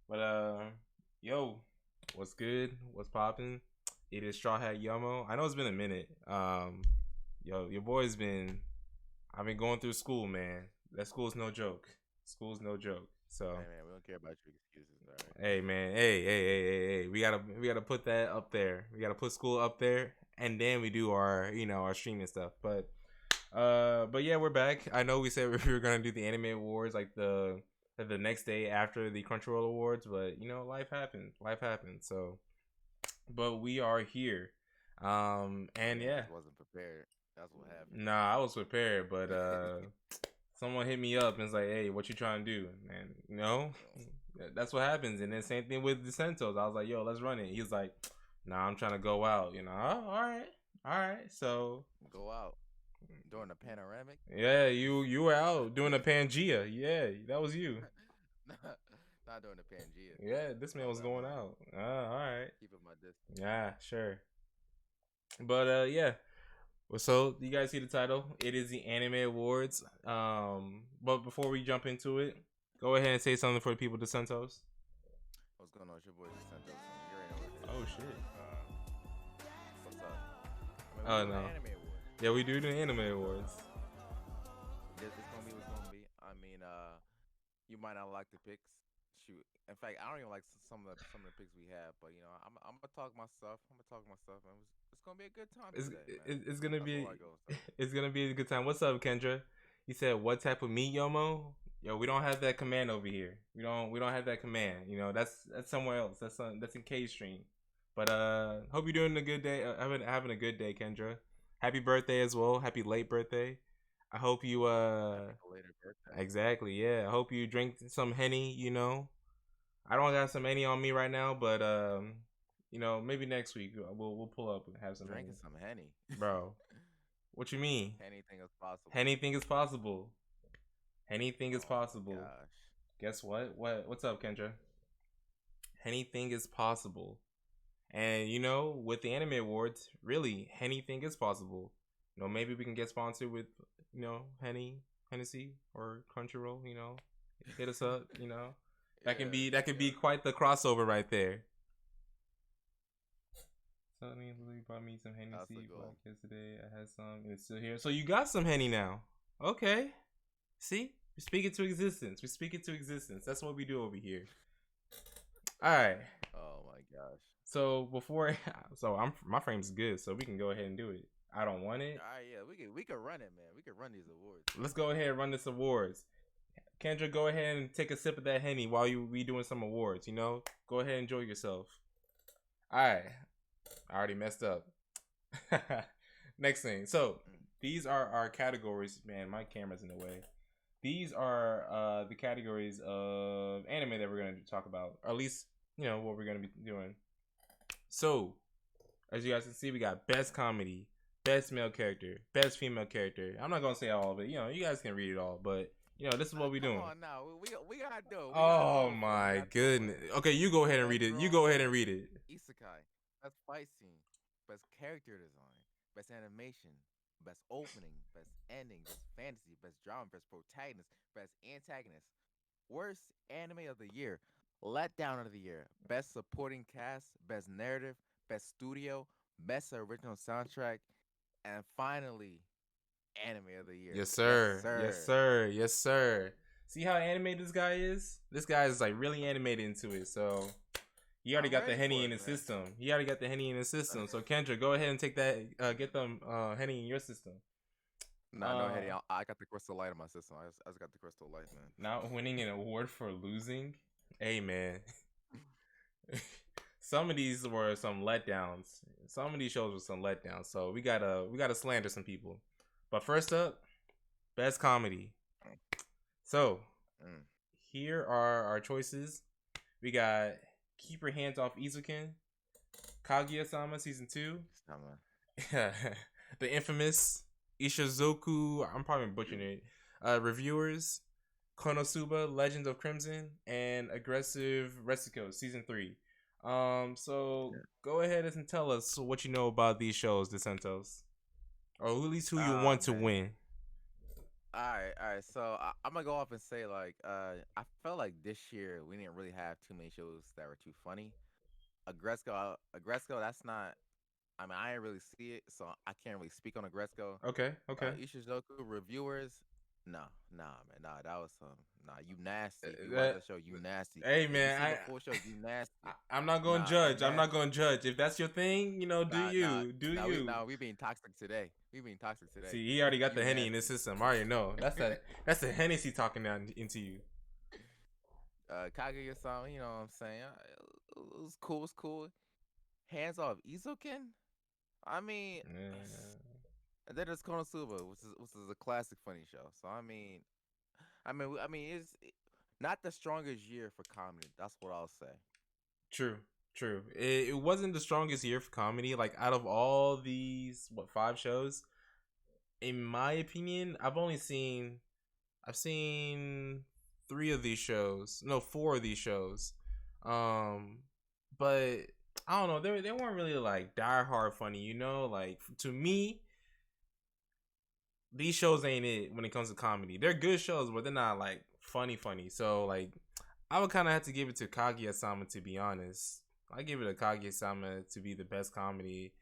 But yo, what's good? What's popping? It is Straw Hat Yomo. I know it's been a minute. Yo, your boy's been. I've been going through school, man. That school's no joke. School's no joke. So, Hey man, we don't care about your excuses, all right? hey, man. Hey. We gotta put that up there. We gotta put school up there, and then we do our, our streaming stuff. But yeah, we're back. I know we said we were gonna do the anime awards like the next day after the Crunchyroll awards, but life happened. Life happened. So, but we are here. And Man, yeah, just wasn't prepared. That's what happened. nah, I was prepared, but someone hit me up and was like, "Hey, what you trying to do?" And that's what happens. And then same thing with the Sentos. I was like, "Yo, let's run it." He was like, "Nah, I'm trying to go out." Oh, all right. So Go out during the panoramic. yeah, you were out doing a Pangea. Yeah, that was you. Not during the Pangea. Yeah, this man No, was no, going no. out. All right. Keeping my distance. Yeah, sure. But yeah. Well, so you guys see the title? It is the Anime Awards. But before we jump into it, go ahead and say something for the people to Santos. What's going on? It's your boy Santos, and you already know what it is. Oh shit. What's up? I mean, we're Oh doing the no. anime awards. Yeah, we do the Anime Awards. It's gonna be what's gonna be. I mean, you might not like the picks. Shoot. In fact, I don't even like some of the picks we have. But I'm gonna talk my stuff. I'm gonna talk my stuff, man. It's gonna be a good time It's today, man. it's gonna That's all be I go say. it's gonna be a good time. What's up, Kendra? You said what type of meat, Yomo? Yo, we don't have that command over here. We don't have that command. That's somewhere else. That's in K stream. But hope you're doing a good day. Having a good day, Kendra. Happy birthday as well. Happy late birthday. I hope you Happy belated birthday. exactly, yeah. I hope you drink some henny. I don't got some henny on me right now, but maybe next week we'll pull up and have some Drinking henny. some henny. Bro, what you mean? Anything is possible. Anything is possible. Anything is Oh my possible. gosh. Guess what? What's up, Kendra? Anything is possible. And with the anime awards, really, anything is possible. Maybe we can get sponsored with, Hennessy or Crunchyroll. Hit us up. That could be Yeah. quite the crossover right there. So Lily brought me some That's the Hennessy goal. yesterday. I had some. It's still here. So you got some Henny now. Okay. See, we speak it to existence. We speak it to existence. That's what we do over here. All right. Oh my gosh. So my frame's good, so we can go ahead and do it. I don't want it. All right, yeah, we could run it, man. We could run these awards. Let's go ahead and run this awards. Kendra, go ahead and take a sip of that Henny while we doing some awards. Go ahead and enjoy yourself. All right. I already messed up. Next thing. So these are our categories. Man, my camera's in the way. These are the categories of anime that we're gonna talk about, or at least what we're gonna be doing. So, as you guys can see, we got best comedy, best male character, best female character. I'm not gonna say all of it. You guys can read it all, but this is what we're Come doing. on now, we gotta do it. We gotta Oh do it for it. We my gotta do it for goodness. it. Okay, you go ahead and read Best it. You go ahead romance, and read it. isekai, best fight scene, best character design, best animation, best opening, best ending, best fantasy, best drama, best protagonist, best antagonist, worst anime of the year, letdown of the year, best supporting cast, best narrative, best studio, best original soundtrack, and finally, anime of the year. Yes, Yes, sir. Yes, sir. sir. Yes, sir. See how animated this guy is? This guy is like really animated into it. So he already I'm got the ready henny for in it, his man. system. He already got the henny in his system. So Kendra, go ahead and take that. Get them henny in your system. Nah, no, Hetty. Uh, I got the crystal light in my system. I just got the crystal light, Not winning an award for losing. Hey man, some of these were some letdowns. Some of these shows were some letdowns. So we gotta slander some people. But first up, best comedy. So Mm. here are our choices. We got Keep Your Hands Off Izuken, Kaguya-sama season 2, Summer. the infamous Ishizoku. I'm probably butchering it. Reviewers, Konosuba, Legends of Crimson, and Aggressive Retsuko season 3. So Yeah. go ahead and tell us what you know about these shows, DeSantos, or at least who you Ah want to man. win. all right. So I'm gonna go off and say like, I felt like this year we didn't really have too many shows that were too funny. Agresco, that's not. I mean, I didn't really see it, so I can't really speak on Agresco. Okay, okay. Ishizoku reviewers, nah, man, nah. That was some, nah. You nasty. If you watch That, that show, you nasty. hey If you man, see the full show, you nasty. I'm not gonna Nah, you judge. I'm not nasty. gonna judge. If that's your thing, do Nah, nah, you, do nah. you? We being toxic today. We being toxic today. See, he already got You the Henny in his nasty. system. I already know. That's the Hennessy talking down into you. Kaguyasama, you know what I'm saying? It was cool. It's cool. Hands off Izuken. I mean, Yeah. and then there's Konosuba, which is a classic funny show. So I mean, not the strongest year for comedy. That's what I'll say. True, true. It wasn't the strongest year for comedy. Like out of all these, what, 5 shows? In my opinion, I've seen 3 of these shows. No, 4 of these shows. Um, but I don't know. They weren't really like die hard funny. Like to me, these shows ain't it when it comes to comedy. They're good shows, but they're not like funny. So like, I would kind of have to give it to Kaguya-sama, to be honest. I give it to Kaguya-sama to be the best comedy.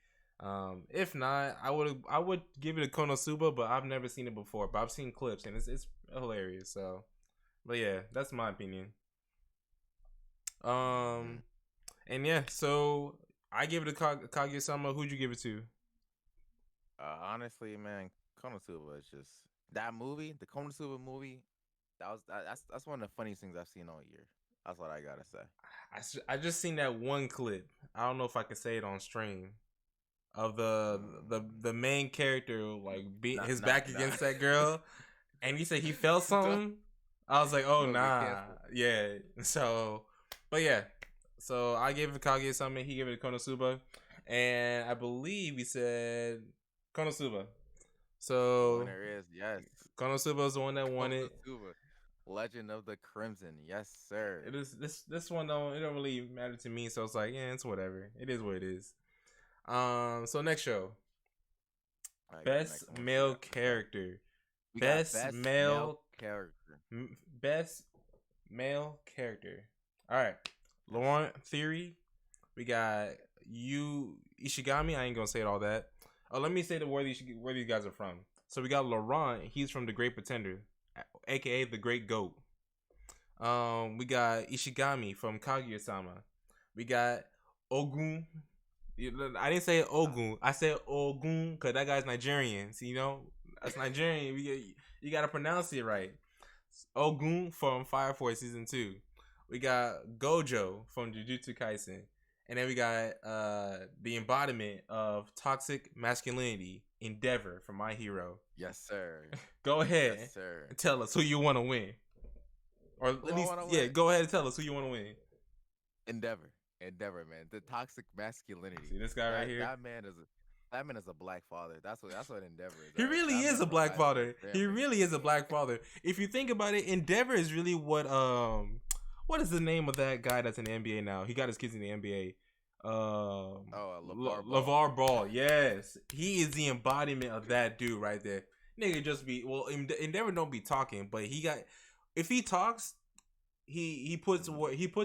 If not, I would give it a Konosuba, but I've never seen it before. But I've seen clips and it's hilarious. So, but yeah, that's my opinion. Um, and yeah, so I give it to Kaguya-sama. Who'd you give it to? Honestly, man, Konosuba is just that movie, the Konosuba movie. That's one of the funniest things I've seen all year. That's what I gotta say. I just seen that one clip. I don't know if I can say it on stream of the main character like his back against that girl, and he said he felt something. I was like, oh nah, yeah. So, but yeah, so I gave it to Kaguya-sama. He gave it to Konosuba, and I believe he said Konosuba. So The winner is, yes, Konosuba is the one that won it. Legend of the Crimson, yes sir. It is this one don't really matter to me, so it's like, yeah, it's whatever. It is what it is. So next show. Best male character. Best male character. Best male character. All right. Laurent Theory. We got you Ishigami. I ain't gonna say all that. Oh, let me say where these guys are from. So we got Laurent. He's from The Great Pretender, aka the Great Goat. We got Ishigami from Kaguya-sama. We got Ogun. I didn't say Ogun. I said Ogun because that guy's Nigerian. So, that's Nigerian. You gotta pronounce it right. Ogun from Fire Force Season 2. We got Gojo from Jujutsu Kaisen. And then we got the embodiment of toxic masculinity, Endeavor from My Hero. Yes, sir. Go ahead. Yes, sir. And tell us who you want to win. Or at least, yeah, go ahead and tell us who you want to win. Endeavor, man. The toxic masculinity. See this guy right here? That man is a black father. That's what Endeavor is. He really is a black father. He really is a black father. If you think about it, Endeavor is really what is the name of that guy that's in the NBA now? He got his kids in the NBA. LeVar Ball. Yes, he is the embodiment of that dude right there. Nigga just be Endeavor don't be talking, but if he talks, he puts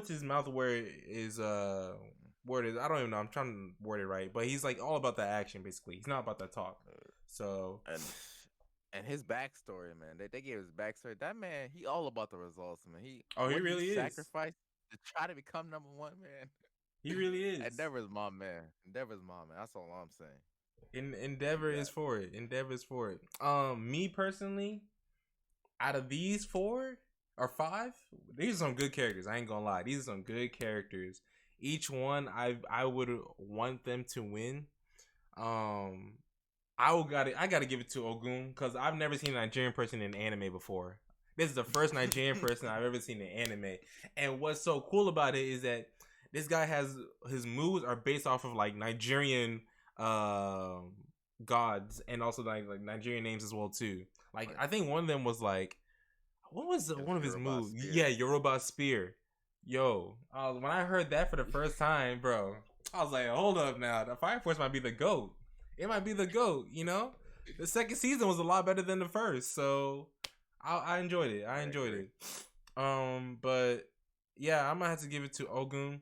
his mouth where it is word is. I don't even know. I'm trying to word it right, but he's like all about the action basically. He's not about the talk. So and his backstory, man. They gave his backstory. That man, he all about the results, man. He really is. Sacrificed to try to become number one, man. He really is. Endeavor's my man. That's all I'm saying. Endeavor is for it. Endeavor is for it. Me personally, out of these 4 or 5, these are some good characters. I ain't gonna lie. These are some good characters. Each one, I would want them to win. I gotta give it to Ogun because I've never seen a Nigerian person in anime before. This is the first Nigerian person I've ever seen in anime. And what's so cool about it is that this guy his moves are based off of like Nigerian gods and also like Nigerian names as well too. Like I think one of them was like, what was one of his moves? Spear. Yeah, Yoruba Spear. Yo, when I heard that for the first time, bro, I was like, hold up now. The Fire Force might be the GOAT. It might be the GOAT, The second season was a lot better than the first. So I enjoyed it. I I enjoyed agree. it. But yeah, I'm gonna have to give it to Ogun.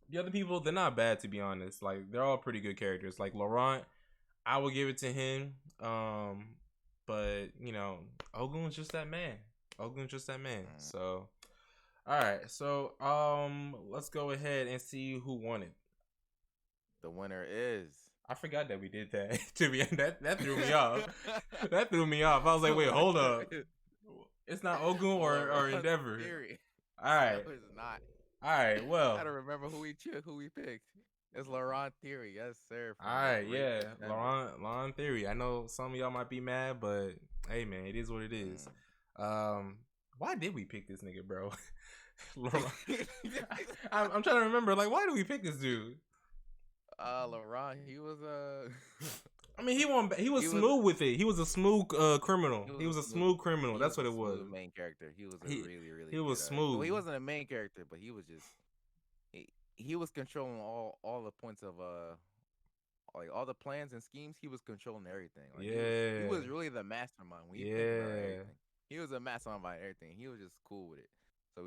The other people, they're not bad to be honest. Like they're all pretty good characters. Like Laurent, I would give it to him. But you know, Ogun's just that man. Ogun's just that man. Mm. So, all right. So, let's go ahead and see who won it. The winner is. I forgot that we did that. To be honest, that threw me off. That threw me off. I was like, wait, hold up. It's not Ogun or Laurent Endeavor. Theory. All right. No, it's not. All right. I Well. don't remember who we picked. It's Laurent Theory, yes sir, All from the right. Great Yeah. Pretender. Laurent Theory. I know some of y'all might be mad, but hey, man, it is what it is. Why did we pick this nigga, bro? Laurent. I'm trying to remember. Like, why did we pick this dude? Laurent, he was I mean, he was smooth with it. He was a smooth criminal. He was a smooth criminal. That's what it was. Main character. He was a He really he was good. smooth. Well, he wasn't a main character, but he was just he was controlling all the points of like all the plans and schemes. He was controlling everything. Like he was really the mastermind when you think about everything. He was a mastermind by everything. He was just cool with it. So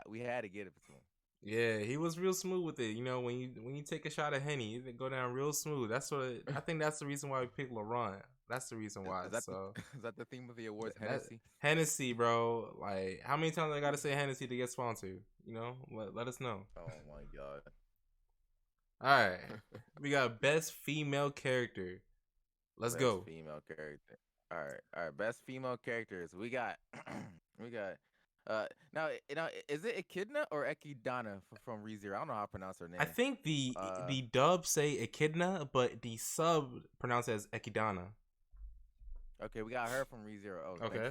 we had to get it to him. Yeah, he was real smooth with it. You know, when you take a shot of Henny, it go down real smooth. That's what I think. That's the reason why we picked Laurent. That's the reason why. Is that So is that the theme of the awards? Hennessy. Hennessy, bro. Like, how many times I gotta say Hennessy to get sponsored? You know, let us know. Oh my god. All right, we got best female character. Let's go. Female character. All right. Best female characters. We got we got now is it Echidna or Echidna from ReZero? I don't know how to pronounce her name. I think the dub say Echidna, but the sub pronounce it as Echidna. Okay, we got her from ReZero. Oh, Okay.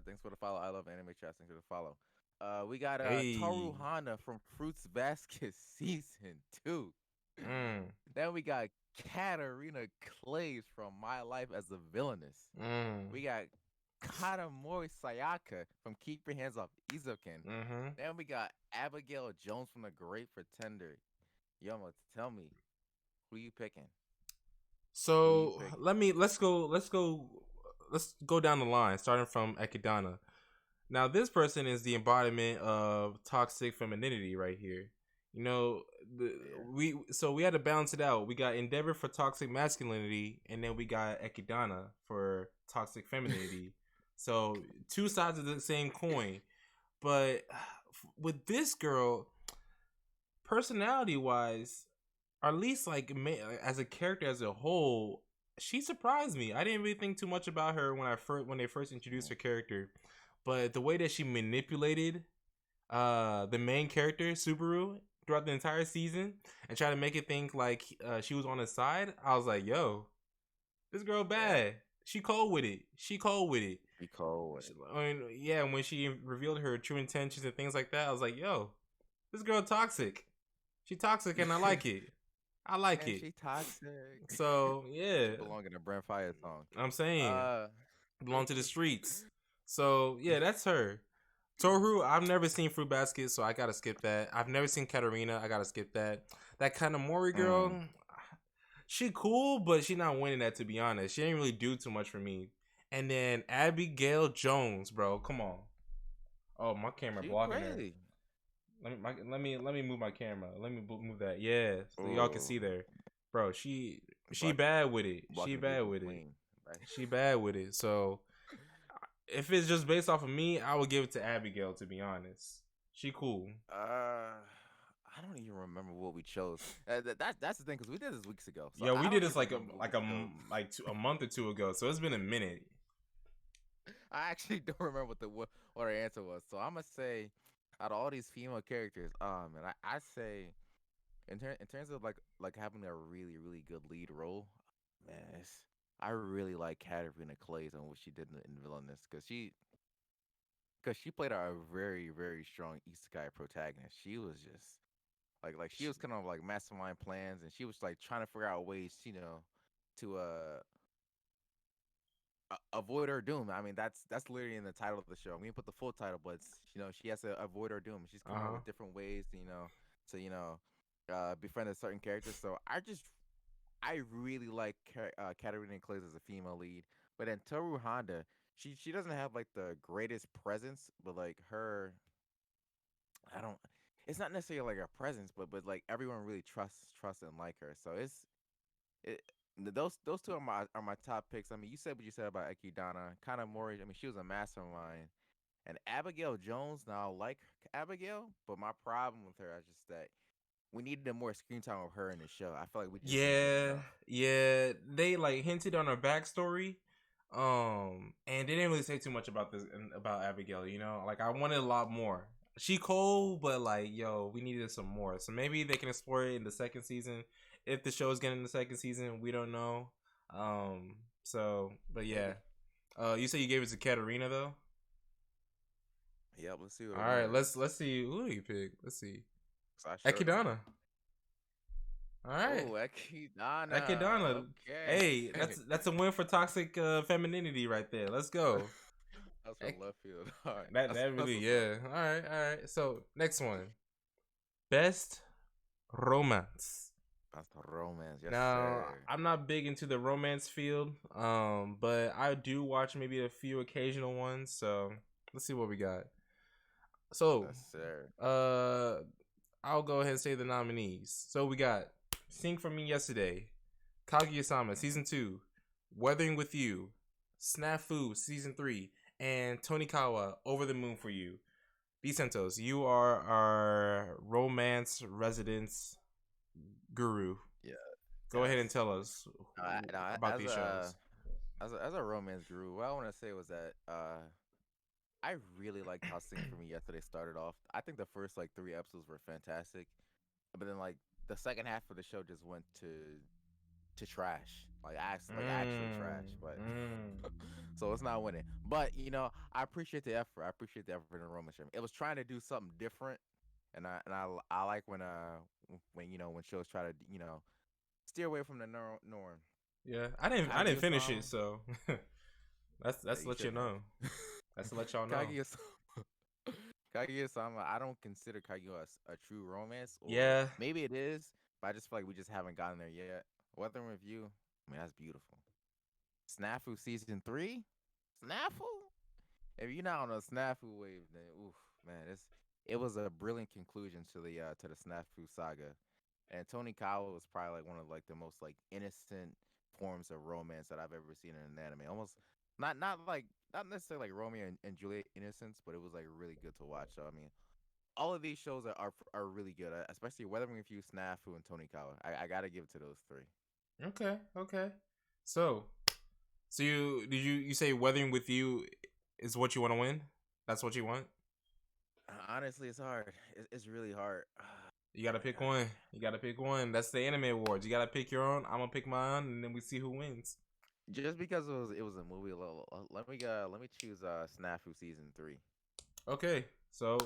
Thanks for the follow. I love anime chat. Thanks for the follow. We got Hey. Toru Hana from Fruits Basket season 2. Then we got Katarina Clays from My Life as a Villainess. We got Katamori Sayaka from Keep Your Hands Off Izuken. Then we got Abigail Jones from The Great Pretender. Yomo, tell me, who you picking? So let's go down the line, starting from Ekidana. Now this person is the embodiment of toxic femininity right here. You know, we had to balance it out. We got Endeavor for toxic masculinity, and then we got Ekidana for toxic femininity. So two sides of the same coin. But with this girl, personality wise, or at least like as a character as a whole, she surprised me. I didn't really think too much about her when they first introduced her character, but the way that she manipulated the main character Subaru throughout the entire season and try to make it think like she was on his side, I was like, yo, this girl bad. She cold with it. I mean, yeah, when she revealed her true intentions and things like that, I was like, yo, this girl toxic. She toxic and I like it. She toxic. So yeah, she belong in a Brent Fire song. I'm saying belong to the streets. So yeah, that's her. Toru, I've never seen Fruit Basket, so I gotta skip that. I've never seen Katarina, I gotta skip that. That kind of Mori girl, she cool, but she not winning that, to be honest. She didn't really do too much for me. And then Abigail Jones, bro, come on. Oh, my camera blocking her. Let me move my camera. Let me move that. Yeah, so y'all can see there, bro. She bad with it. She bad with it. So if it's just based off of me, I would give it to Abigail. To be honest, she cool. I don't even remember what we chose. That's the thing, because we did this weeks ago. So yeah, we did this like a month or two ago. So it's been a minute. I actually don't remember what our answer was. So I'm gonna say, out of all these female characters, man, I say, in terms of like having a really good lead role, man, I really like Katarina Clays and what she did in Villainous, because she played a very strong isekai protagonist. She was just like she was kind of like mastermind plans, and she was like trying to figure out ways, to avoid her doom. I mean, that's literally in the title of the show. We didn't put the full title, but it's, she has to avoid her doom. She's coming up with different ways, to befriend a certain character. So I really like Katarina Clays as a female lead. But then Toru Honda, she doesn't have like the greatest presence, but like her, I don't. It's not necessarily like a presence, but like everyone really trusts and like her. So it. Those two are my top picks. I mean, you said what you said about Ekidana, kind of more. I mean, she was a mastermind, and Abigail Jones. Now, I like Abigail, but my problem with her is just that we needed more screen time with her in the show. I feel like we just didn't get Yeah, enough. yeah. They like hinted on her backstory, and they didn't really say too much about this about Abigail. You know, like I wanted a lot more. She cool, but like, yo, we needed some more. So maybe they can explore it in the second season. If the show's getting the second season, we don't know. So, but yeah. Maybe. You say you gave it to Katarina though. Yep. Let's see what All a right, winner is. let's see. Who do you pick? Let's see. So I showed them. Ekidana. All right. Oh, Ekidana. Ekidana. Okay. Hey, that's a win for toxic femininity right there. Let's go. That's from Ek- left field. All right. that That's really, what's up. yeah. All right. So next one, best romance. That's the romance. Yes, Now sir. I'm not big into the romance field, but I do watch maybe a few occasional ones. So let's see what we got. So, Yes, sir. uh, I'll go ahead and say the nominees. So we got Sing for Me Yesterday, Kaguyasama Mhm. season 2, Weathering with You, Snafu season 3, and Tonikawa Over the Moon for You. Vicentos, you are our romance residence guru. Yeah. Go ahead and Yes. tell us No, about these shows. as a romance guru, what I want to say was that I really liked how Sing for Me yesterday started off. I think the first like 3 episodes were fantastic, but then like the second half of the show just went to trash, like actual trash. But Mm. so it's not winning. But I appreciate the effort. I appreciate the effort in the romance. It was trying to do something different, and I like when when shows try to steer away from the norm. Yeah, I didn't finish it, Kaguya-sama, so yeah, that's to you let you shouldn't have. know. That's to let y'all know. Kaguya-sama, Kaguya-sama, I don't consider Kaguya a true romance, or Yeah. maybe it is, but I just feel like we just haven't gotten there yet. Weather Review, I mean that's beautiful. Snafu season 3, Snafu. If you're not on a Snafu wave, then oof, man, it was a brilliant conclusion to the Snafu saga. And Tony Kawa was probably like one of like the most like innocent forms of romance that I've ever seen in an anime. Almost not necessarily like Romeo and Juliet innocence, but it was like really good to watch. So I mean, all of these shows are really good, especially Weathering with You, Snafu, and Tony Kawa. I gotta give it to those three. Okay. Okay. So, you say Weathering with You is what you want to win? That's what you want? Honestly, it's hard. It's really hard. You gotta pick God. one. You gotta pick one. That's the anime awards. You gotta pick your own. I'm gonna pick mine, and then we see who wins. Just because it was a movie, let me choose Snafu season 3. Okay. So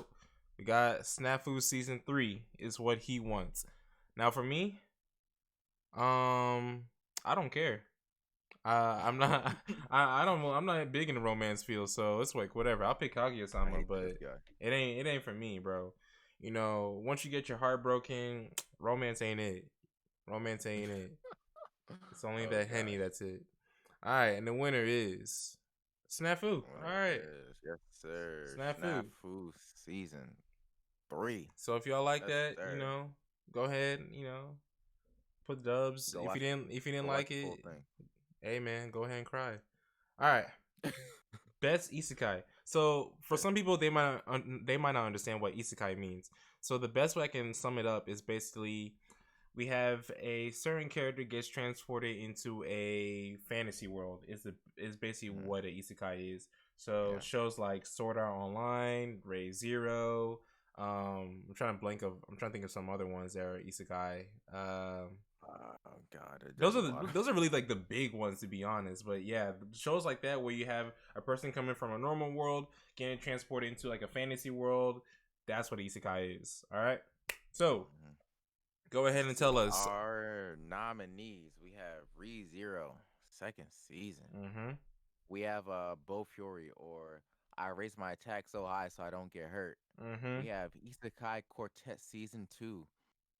we got Snafu season 3 is what he wants. Now for me, I don't care. I'm not. I don't. I'm not big in the romance field, so it's like whatever. I'll pick I Kaguya-sama, hate this but guy. it ain't for me, bro. You know, once you get your heart broken, romance ain't it. Romance ain't it. It's only Oh that henny. gosh. That's it. All right, and the winner is Snafu. All Winner right, is, yes sir, Snafu. Snafu season 3. So if y'all like Yes that, sir. go ahead. Put dubs. Go If you watch. didn't Go watch like the full it, thing. hey man, go ahead and cry. All right. Best isekai. So for Okay. some people, they might not understand what isekai means. So the best way I can sum it up is basically we have a certain character gets transported into a fantasy world. Is basically Mhm. what a isekai is. So Yeah. shows like Sword Art Online, Ray Zero. I'm trying to think of some other ones that are isekai. Oh God, Those there's are a lot of. those are really like the big ones to be honest. But yeah, shows like that where you have a person coming from a normal world getting transported into like a fantasy world. That's what isekai is. All right. So Mhm. go Let's ahead and tell see us. our nominees. We have ReZero, second season. Mm-hmm. We have Bo Fury, or I raise my attack so high so I don't get hurt. Mm-hmm. We have Isekai Quartet season 2,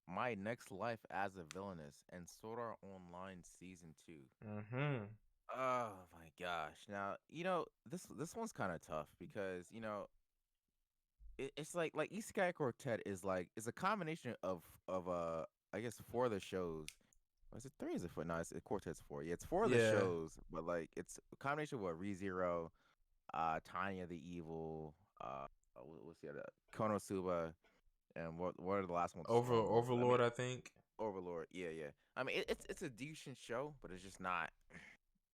My Next Life as a Villainess, and Sword Art Online season 2. Mm-hmm. Oh my gosh. Now, this one's kind of tough because, it's like Isekai Quartet is like it's a combination of I guess four of the shows. Or is it three? Is it four? No, Quartet's four. Yeah, it's four of the Yeah, shows, but like it's a combination of what ReZero, Tanya the Evil, what's the other Konosuba, and what are the last ones? I mean Overlord, I think. Overlord. Yeah, yeah. I mean it's a decent show, but it's just not.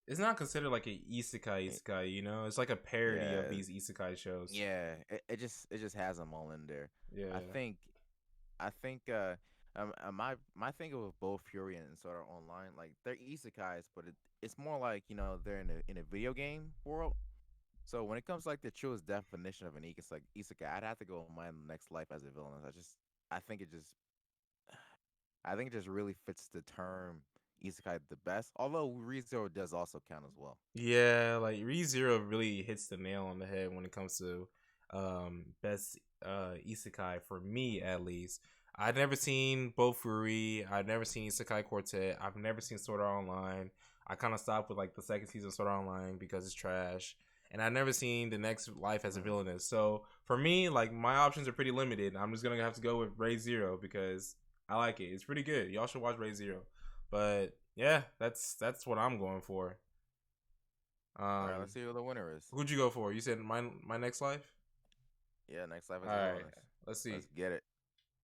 It's not considered like an isekai, you know? It's like a parody of Yeah, these isekai shows. yeah. It just has them all in there. I Yeah. think I think my thing with both Fury and Sword Art Online, like they're isekais, but it's more like they're in a video game world. So when it comes to, like the truest definition of an isekai, I'd have to go with my next life as a villain. I think it just I think it just really fits the term isekai the best. Although ReZero does also count as well. Yeah, like ReZero really hits the nail on the head when it comes to best isekai for me at least. I've never seen both Fury. I've never seen Isekai Quartet. I've never seen Sword Art Online. I kind of stopped with like the second season of Sword Art Online because it's trash. And I've never seen the next life as a Mm. villainess. So for me, like my options are pretty limited. I'm just gonna have to go with Ray Zero because I like it. It's pretty good. Y'all should watch Ray Zero. But yeah, that's what I'm going for. All right, let's see who the winner is. Who'd you go for? You said my next life. Yeah, next life All as a right, villainess. let's see. Let's get it.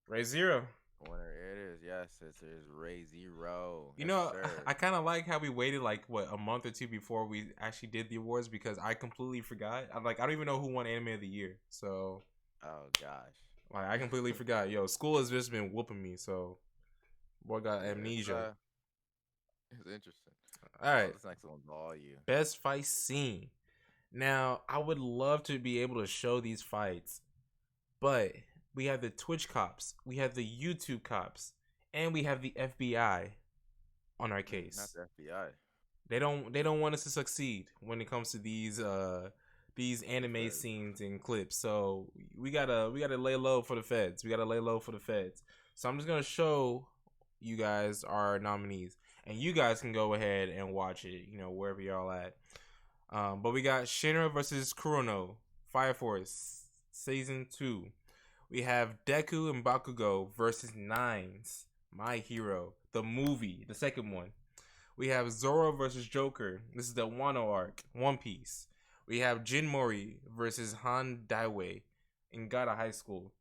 Ray Zero. Winner it is. Yes, it is Ray Zero. You Yes, know, sir. I kind of like how we waited like what a month or two before we actually did the awards because I completely forgot. I'm like I don't even know who won Anime of the Year. So Oh gosh. like I completely forgot. Yo, school has just been whooping me. So boy got Yeah, amnesia. it's interesting. All Oh, right, this next one's all you. best fight scene. Now I would love to be able to show these fights, but we have the Twitch cops, we have the YouTube cops, and we have the FBI on our Not case. the FBI. They don't want us to succeed when it comes to these The anime Feds. scenes and clips. So we gotta lay low for the feds. We gotta lay low for the feds. So I'm just gonna show you guys our nominees, and you guys can go ahead and watch it. You know wherever y'all at. But we got Shinra versus Kurono, Fire Force season 2. We have Deku and Bakugo versus Nines, My Hero, the movie, the second one. We have Zoro versus Joker. This is the Wano arc, One Piece. We have Jin Mori versus Han Daiwei in Gata High School.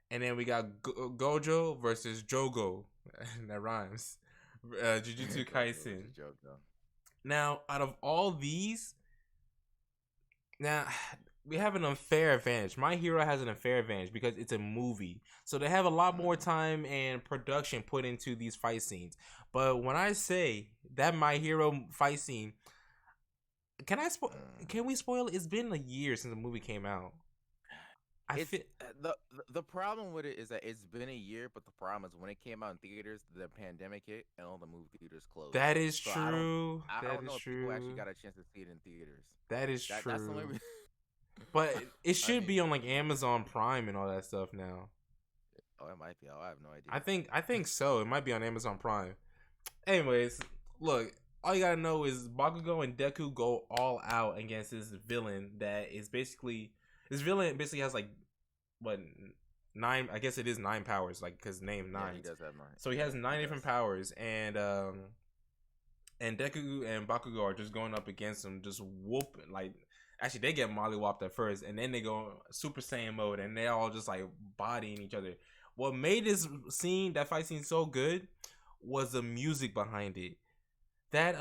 And then we got Gojo versus Jogo. That rhymes. Jujutsu Gojo Kaisen. versus Jojo. Now, out of all these, now we have an unfair advantage. My Hero has an unfair advantage because it's a movie, so they have a lot more Mm. time and production put into these fight scenes. But when I say that My Hero fight scene, can I spoil? Mm. Can we spoil it? It's been a year since the movie came out. I It's feel the problem with it is that it's been a year, but the problem is when it came out in theaters, the pandemic hit and all the movie theaters closed. that is So I don't true. I That don't is know if people actually true. got a chance to see it in theaters. That is That's the only true. reason. But it I should mean, be on like Amazon Prime and all that stuff now. oh, it might be. Oh, I have no idea. I think so. It might be on Amazon Prime. Anyways, look, all you gotta know is Bakugo and Deku go all out against this villain that is basically this villain basically has like what nine? I guess it is nine powers, like because name Yeah, he nines. does have mine. So he Yeah, has he nine different does. powers, and Deku and Bakugo are just going up against him, just whooping like. Actually, they get mollywopped at first, and then they go Super Saiyan mode, and they're all just like bodying each other. What made this scene, that fight scene, so good was the music behind it. That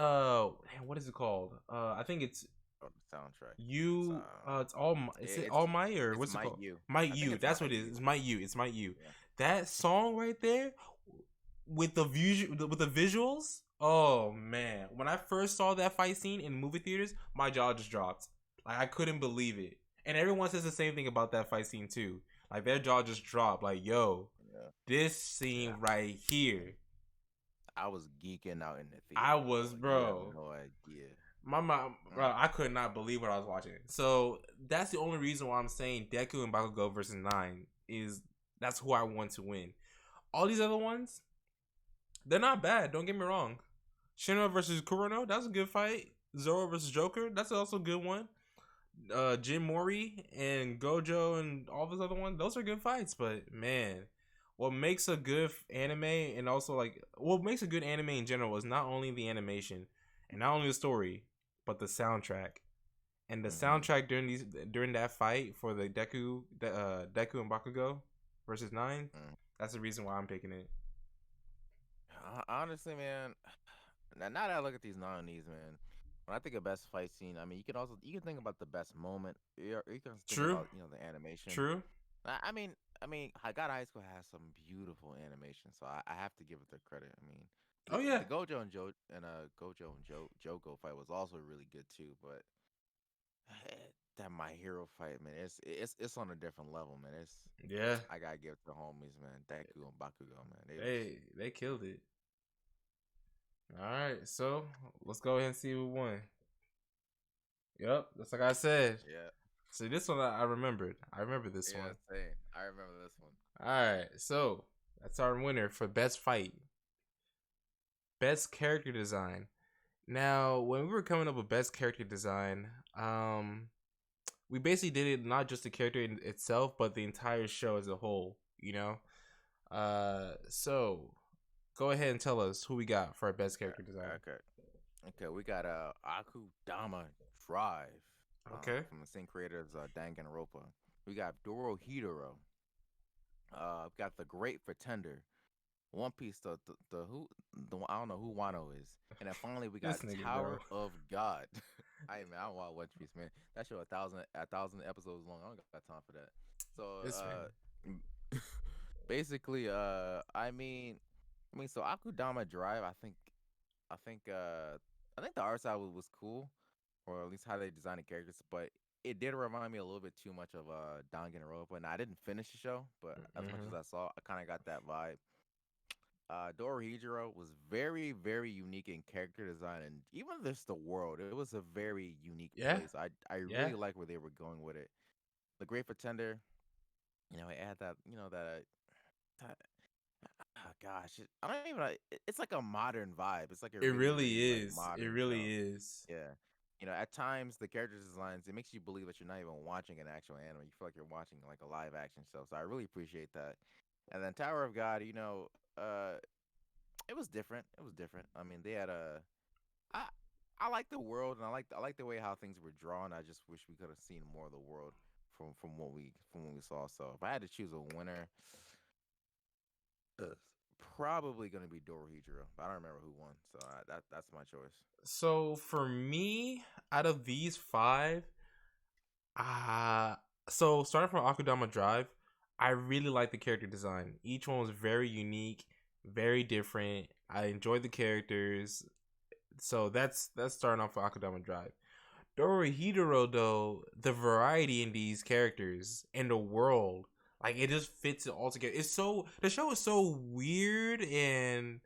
what is it called? I think it's Oh, the soundtrack. It's you. It's all. Is it it's All Might or it's what's it Might called? You. Might I think You. it's That's what Might it is. You. It's Might You. It's Might You. Yeah. That song right there with the visuals. Oh man! When I first saw that fight scene in movie theaters, my jaw just dropped. Like I couldn't believe it. And everyone says the same thing about that fight scene too. Like their jaw just dropped. Like yo, Yeah. this scene Yeah. right here. I was geeking out in the I theater, was, bro. You have bro. no idea. My mom, Mm. bro, I could not believe what I was watching. So that's the only reason why I'm saying Deku and Bakugo versus Nine is that's who I want to win. All these other ones, they're not bad. Don't get me wrong. Shinra versus Kurono, that's a good fight. Zoro versus Joker. That's also a good one. Jim Mori and Gojo and all those other ones. Those are good fights, but man, what makes a good anime and also like what makes a good anime in general is not only the animation and not only the story, but the soundtrack. And the Mm-hmm. soundtrack during that fight for the Deku and Bakugo versus Nine, Mm. that's the reason why I'm picking it. Honestly, man, now that I look at these nominees, man, when I think of best fight scene, I mean, you can think about the best moment. You can also think True, about the animation. true. I got High School has some beautiful animation, so I have to give it their credit. I mean, Oh yeah, the Gojo and Joko fight was also really good too, but that My Hero fight, man, it's on a different level, man. It's yeah. I gotta give it to the homies, man. Deku and Bakugo, man. They was They killed it. All right, so let's go ahead and see who won. Yep, that's like I said. yeah, See, this one I remembered. I remember this yeah, one. same. I remember this one. All right, so that's our winner for best fight, best character design. Now, when we were coming up with best character design, we basically did it not just the character in itself, but the entire show as a whole. You know, so go ahead and tell us who we got for our best character design. Okay, okay. We got Akudama Drive Okay, from the same creators Danganronpa. We got Dorohedoro. We got the Great Pretender. One Piece, the who I don't know who Wano is, and then finally we got this nigga, bro. Tower of God. I don't watch One Piece, man. That show a thousand episodes long. I don't got time for that. So This man. basically, so Akudama Drive. I think I think the art style was cool, or at least how they designed the characters, but it did remind me a little bit too much of Danganronpa. And I didn't finish the show, but as much as Mm-hmm. I saw, I kind of got that vibe. Dorohedoro was very, very unique in character design and even just the world. It was a very unique Yeah, place. I yeah. really like where they were going with it. The Great Pretender, it had that, that gosh, I don't even know. It's like a modern vibe. It's like a It really, really really like is. It modern really show. is. Yeah. At times the character designs it makes you believe that you're not even watching an actual anime. You feel like you're watching like a live action show. So I really appreciate that. And then Tower of God, it was different. It was different. I mean, they had I I like the world and I like the way how things were drawn. I just wish we could have seen more of the world from what we saw. So if I had to choose a winner, uh, probably gonna be Dorohedoro. But I don't remember who won, so that's my choice. So for me, out of these five, uh so starting from Akudama Drive, I really like the character design. Each one was very unique, very different. I enjoyed the characters. So that's starting off for Akudama Drive. Dorohedoro though, the variety in these characters and the world, like it just fits it all together. The show is so weird and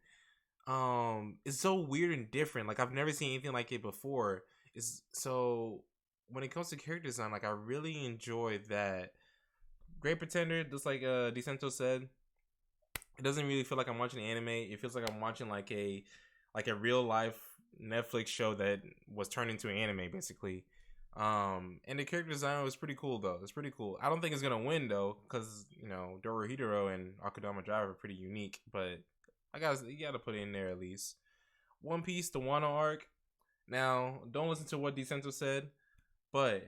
it's so weird and different. Like I've never seen anything like it before. It's so when it comes to character design, like I really enjoy that. Great Pretender, just like Decento said, it doesn't really feel like I'm watching anime. It feels like I'm watching like a real life Netflix show that was turned into an anime basically. And the character design was pretty cool though. It's pretty cool. I don't think it's gonna win though, because Dorohedoro and Akudama Drive are pretty unique. But you gotta put it in there at least. One Piece, the Wano arc. Now, don't listen to what Decento said, but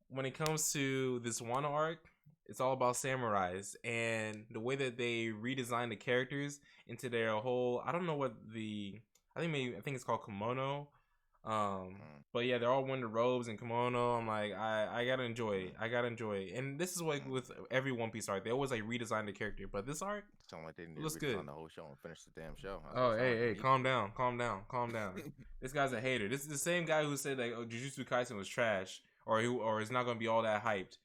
when it comes to this Wano arc, it's all about samurais and the way that they redesign the characters into their whole. I don't know what the. I think it's called kimono. Mm, But yeah, they're all wearing the robes and kimono. I'm like, I gotta enjoy it. mm, I gotta enjoy it. And this is like mm. with every One Piece arc, they always like redesign the character. But this arc Sound like they need to looks good. redesign the whole show and finish the damn show. That's what Oh, it sounds hey, like they hey, need to calm do. down, calm down, calm down. This guy's a hater. This is the same guy who said like, oh, Jujutsu Kaisen was trash, or it's not gonna be all that hyped,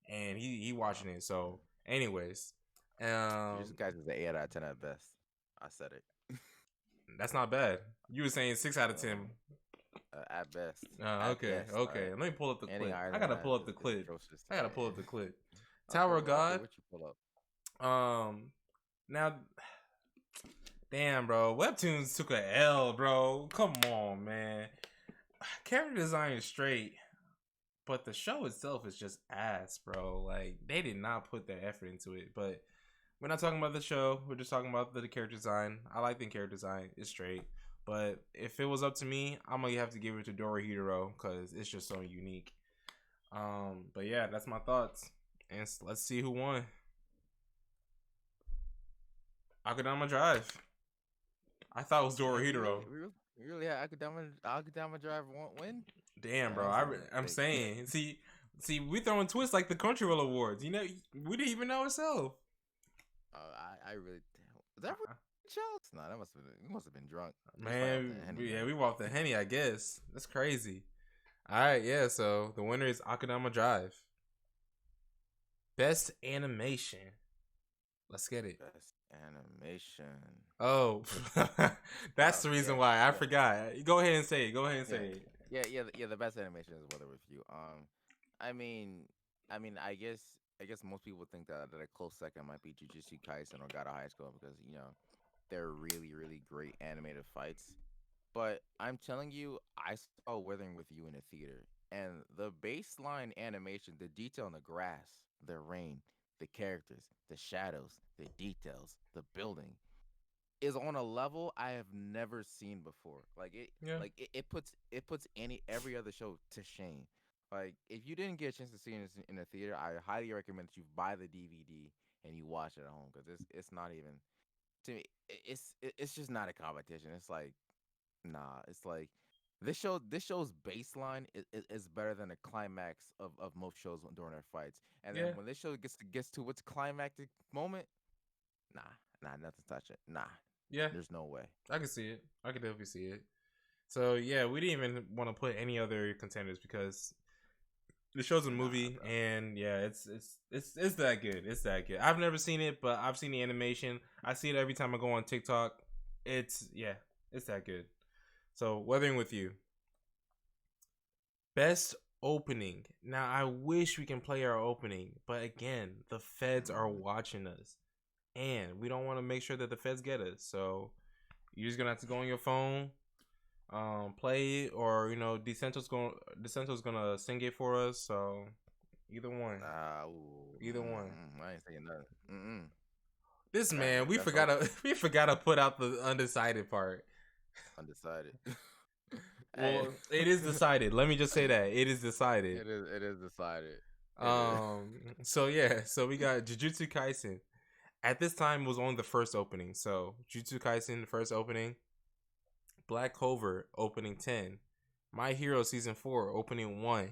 and he Oh, watching it. So, anyways, Jujutsu um, Kaisen is an 8 out of 10 at best. I said it. that's not bad. You were saying 6 out of 10. At best. At Okay, best. okay. Let me pull up the Anything clip. higher I than gotta that pull up the is clip. atrocious to I gotta me. pull up the clip. Okay, Tower of okay, God. what you pull up? Um, now, damn, bro. Webtoons took a L, bro. Come on, man. character design is straight, but the show itself is just ass, bro. Like they did not put that effort into it. But we're not talking about the show. We're just talking about the character design. I like the character design. It's straight. But if it was up to me, I'm gonna have to give it to Dorohedoro because it's just so unique. But yeah, that's my thoughts. And let's see who won. Akudama Drive. I thought it was Dorohedoro. We really had Akudama Drive win. Damn, Yeah, bro. I'm saying. See, we throwing twists like the Crunchyroll Awards. You know, we didn't even know ourselves. I really. Is that what shows? No, that must have been drunk. Man, we walked the Henny, I guess. That's crazy. All right, yeah. So the winner is Akudama Drive. Best animation. Let's get it. Best animation. Oh, that's the reason why I forgot. Go ahead and say it. Yeah. The best animation is Weather with You. I mean, I guess most people think that a close second might be Jujutsu Kaisen or God of High School because they're really really great animated fights. But I'm telling you, I saw Weathering with You in a theater, and the baseline animation, the detail in the grass, the rain, the characters, the shadows, the details, the building is on a level I have never seen before. Yeah. It puts every other show to shame. Like if you didn't get a chance to see it in a theater, I highly recommend that you buy the DVD and you watch it at home because it's not even to me. It's just not a competition. It's like nah. It's like this show's baseline is better than the climax of most shows during their fights. And then Yeah. when this show gets to its climactic moment, nothing touch it. Nah, Yeah. there's no way. I can see it. I can definitely see it. So yeah, we didn't even want to put any other contenders because the show's a movie, and yeah, it's that good. It's that good. I've never seen it, but I've seen the animation. I see it every time I go on TikTok. It's that good. So Weathering with You. Best opening. Now I wish we can play our opening, but again, the feds are watching us, and we don't want to make sure that the feds get us. So you're just gonna have to go on your phone, play it, or Decento's gonna sing it for us. So either one. Either one. I ain't saying nothing. This man, we forgot to put out the undecided part. Undecided. Well, it is decided. Let me just say that it is decided. It is decided. So yeah, so we got Jujutsu Kaisen. At this time, it was only the first opening. So Jujutsu Kaisen, the first opening. Black Clover, opening 10. My Hero Season 4, opening 1.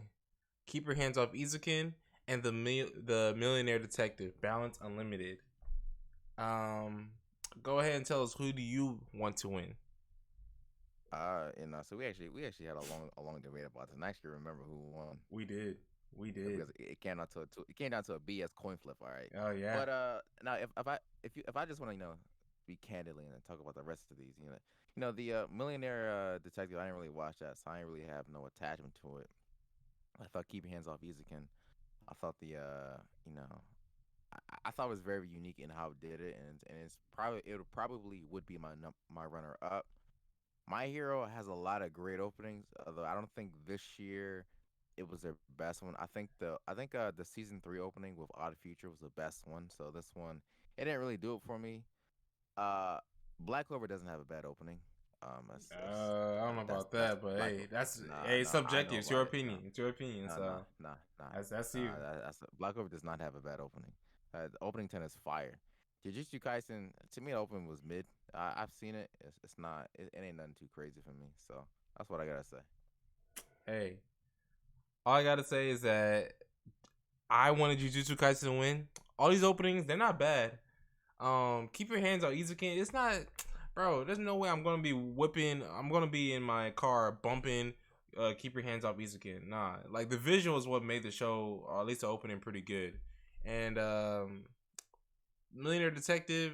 Keep Your Hands Off Izukin, and the Millionaire Detective, Balance Unlimited. Go ahead and tell us, who do you want to win? So we actually had a long debate about this, and I actually remember who won. We did. Because it came down to a BS coin flip. All right. Oh yeah. But now if I just want to be candidly and talk about the rest of these, the Millionaire Detective, I didn't really watch that, so I didn't really have no attachment to it. I thought Keep Your Hands Off Izukin. I thought I thought it was very unique in how it did it, and it probably would be my runner up. My Hero has a lot of great openings, although I don't think this year it was their best one. I think the season 3 opening with Odd Future was the best one. So this one, it didn't really do it for me. Black Clover doesn't have a bad opening. I don't know about that, but hey, it's subjective. It's your opinion. It's your opinion. So that's you. Black Clover does not have a bad opening. The opening 10 is fire. Jujutsu Kaisen, to me, the opening was mid. I've seen it. It's not. It ain't nothing too crazy for me. So that's what I gotta say. Hey, all I gotta say is that I wanted Jujutsu Kaisen to win. All these openings, they're not bad. Keep Your Hands on Izukin. It's not, bro. There's no way I'm gonna be whipping. I'm gonna be in my car bumping. Keep Your Hands Off Izukin. Nah, like the visual is what made the show, or at least the opening, pretty good. And Millionaire Detective,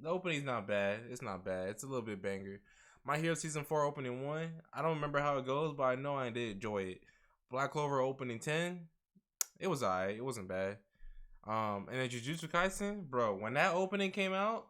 the opening's not bad. It's not bad. It's a little bit banger. My Hero Season 4 opening 1. I don't remember how it goes, but I know I did enjoy it. Black Clover opening 10. It was alright. It wasn't bad. And then Jujutsu Kaisen, bro, when that opening came out,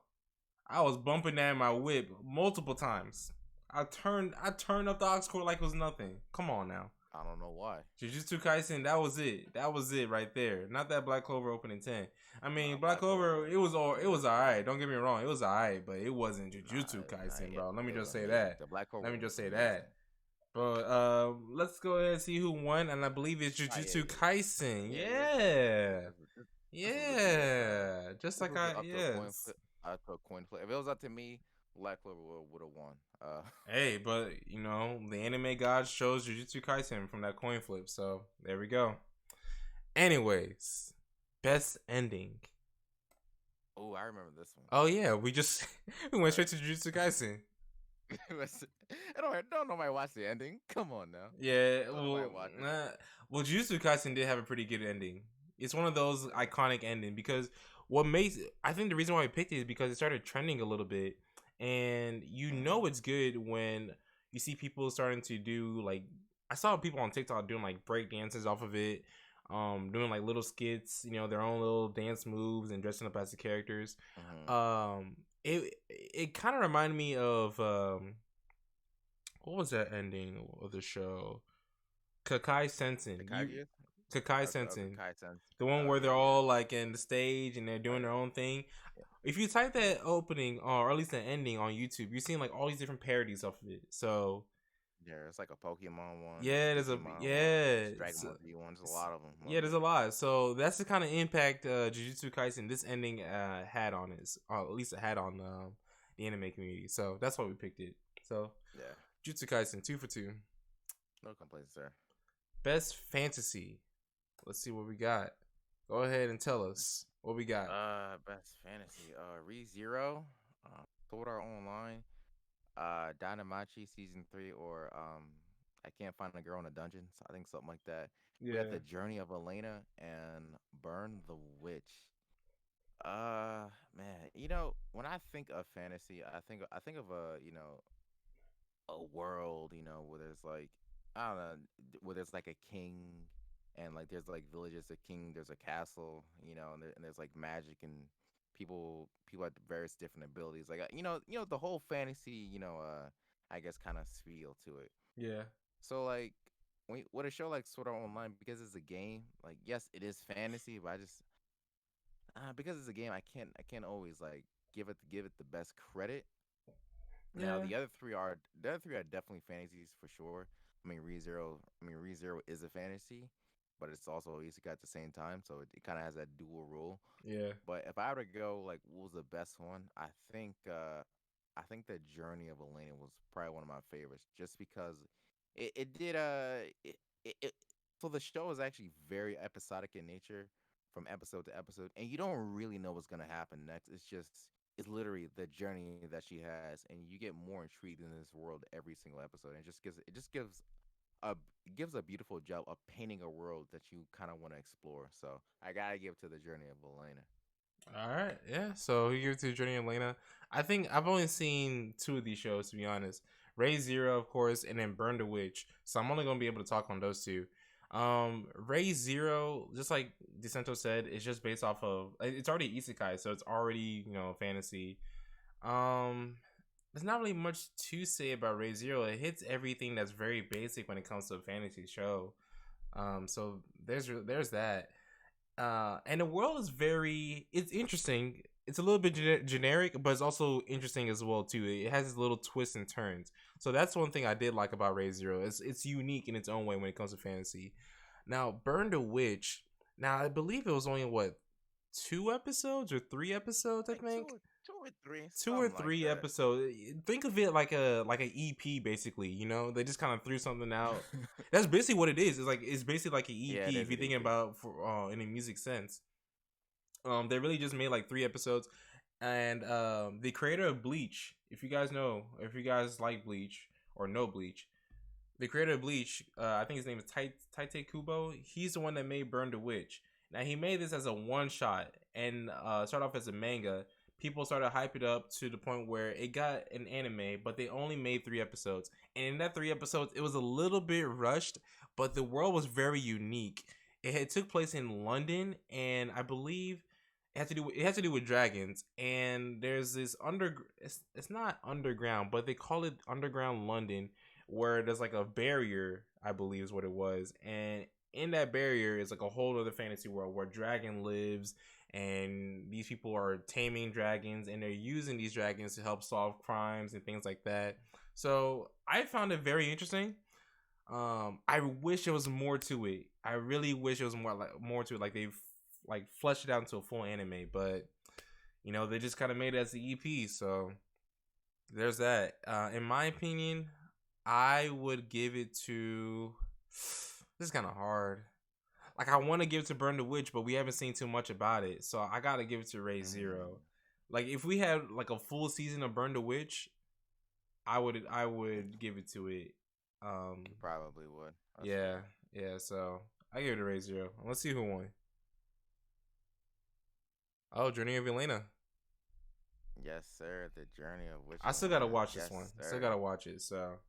I was bumping that in my whip multiple times. I turned up the aux cord like it was nothing. Come on now. I don't know why. Jujutsu Kaisen, that was it. That was it right there. Not that Black Clover opening 10. I mean, Black Black Clover Clover, it was alright. Don't get me wrong, it was alright, but it wasn't Nah, Jujutsu Kaisen, bro. Let me it just was say amazing. that. The Black Clover Let me was just say amazing. that. But let's go ahead and see who won, and I believe it's Jujutsu Kaisen. Yeah. Just like yes. Up to a coin flip. If it was up to me, Black Clover would have won. Hey, but you know, the anime gods chose Jujutsu Kaisen from that coin flip, so there we go. Anyways, best ending. Oh, I remember this one. Oh yeah, we went straight to Jujutsu Kaisen. Don't nobody watch the ending. Come on now. Yeah, well, Jujutsu Kaisen did have a pretty good ending. It's one of those iconic endings because I think the reason why I picked it is because it started trending a little bit, and you know it's good when you see people starting to do like, I saw people on TikTok doing like break dances off of it, doing like little skits, you know, their own little dance moves and dressing up as the characters. It kind of reminded me of what was that ending of the show? Kakai Sensen. Kakai Sensen. The one where they're all like in the stage and they're doing their own thing. If you type that opening or at least the ending on YouTube, you're seeing like all these different parodies of it. So yeah, it's like a Pokemon one. Yeah, there's Dragon Ball Z one. There's a lot of them. Yeah, there's a lot. So that's the kind of impact Jujutsu Kaisen this ending had on it, or at least it had on the anime community. So that's why we picked it. So yeah, Jujutsu Kaisen 2 for 2. No complaints there. Best fantasy. Let's see what we got. Go ahead and tell us what we got. Best fantasy. Re:Zero, Sword Art Online, Dynamachi Season 3, or I Can't Find a Girl in a Dungeon. So I think something like that. We got The Journey of Elena and Burn the Witch. Man, you know, when I think of fantasy, I think of a world, you know, where there's like, I don't know, where there's like a king, and like there's like villages, a king, there's a castle, you know, and there's like magic and people have various different abilities, like the whole fantasy, I guess kind of spiel to it. Yeah. So like with a show like Sword Art Online, because it's a game, like yes, it is fantasy, but I just because it's a game, I can't always like give it the best credit. Now Yeah. the other three are definitely fantasies for sure. Re:Zero is a fantasy, but it's also a isekai at the same time, so it kind of has that dual role. Yeah. But if I were to go like what was the best one, I think the Journey of Elena was probably one of my favorites, just because it did it so the show is actually very episodic in nature from episode to episode, and you don't really know what's gonna happen next. It's literally the journey that she has, and you get more intrigued in this world every single episode. And it gives a beautiful job of painting a world that you kind of want to explore. So I gotta give it to the Journey of Elena. All right, yeah. So you give it to Journey of Elena. I think I've only seen 2 of these shows, to be honest. Re:Zero, of course, and then Burn the Witch. So I'm only gonna be able to talk on those 2. Re:Zero, just like DeSanto said, it's just based off of, it's already isekai, so it's already, fantasy. There's not really much to say about Re:Zero. It hits everything that's very basic when it comes to a fantasy show. So there's that. And the world is it's interesting. It's a little bit generic, but it's also interesting as well too. It has its little twists and turns. So that's one thing I did like about Re:Zero. It's unique in its own way when it comes to fantasy. Now, Burn the Witch. Now, I believe it was only 2 episodes or 3 episodes. I think two or three. 2 or 3 like episodes. Think of it like an EP, basically. You know, they just kind of threw something out. That's basically what it is. It's basically like an EP if you're thinking about for in a music sense. They really just made like 3 episodes, and the creator of Bleach, if you guys like Bleach or know Bleach, the creator of Bleach, I think his name is Taite Kubo. He's the one that made Burn the Witch. Now he made this as a one shot and started off as a manga. People started to hype it up to the point where it got an anime, but they only made 3 episodes. And in that 3 episodes, it was a little bit rushed, but the world was very unique. It took place in London, and I believe it has to do with dragons, and there's this it's not underground, but they call it underground London, where there's like a barrier, I believe is what it was, and in that barrier is like a whole other fantasy world where dragon lives, and these people are taming dragons, and they're using these dragons to help solve crimes and things like that. So I found it very interesting. I wish there was more to it. I really wish there was more to it. Like they've like fleshed it out into a full anime, but they just kind of made it as the EP. So there's that. In my opinion, I would give it to. This is kind of hard. Like I want to give it to Burn the Witch, but we haven't seen too much about it, so I gotta give it to Ray Zero. Like if we had like a full season of Burn the Witch, I would give it to it. Probably would. Yeah, yeah. So I give it to Ray Zero. Let's see who won. Oh, Journey of Elena. Yes, sir. The Journey of Witch. I still gotta watch Yes, this one. sir. Still gotta watch it. So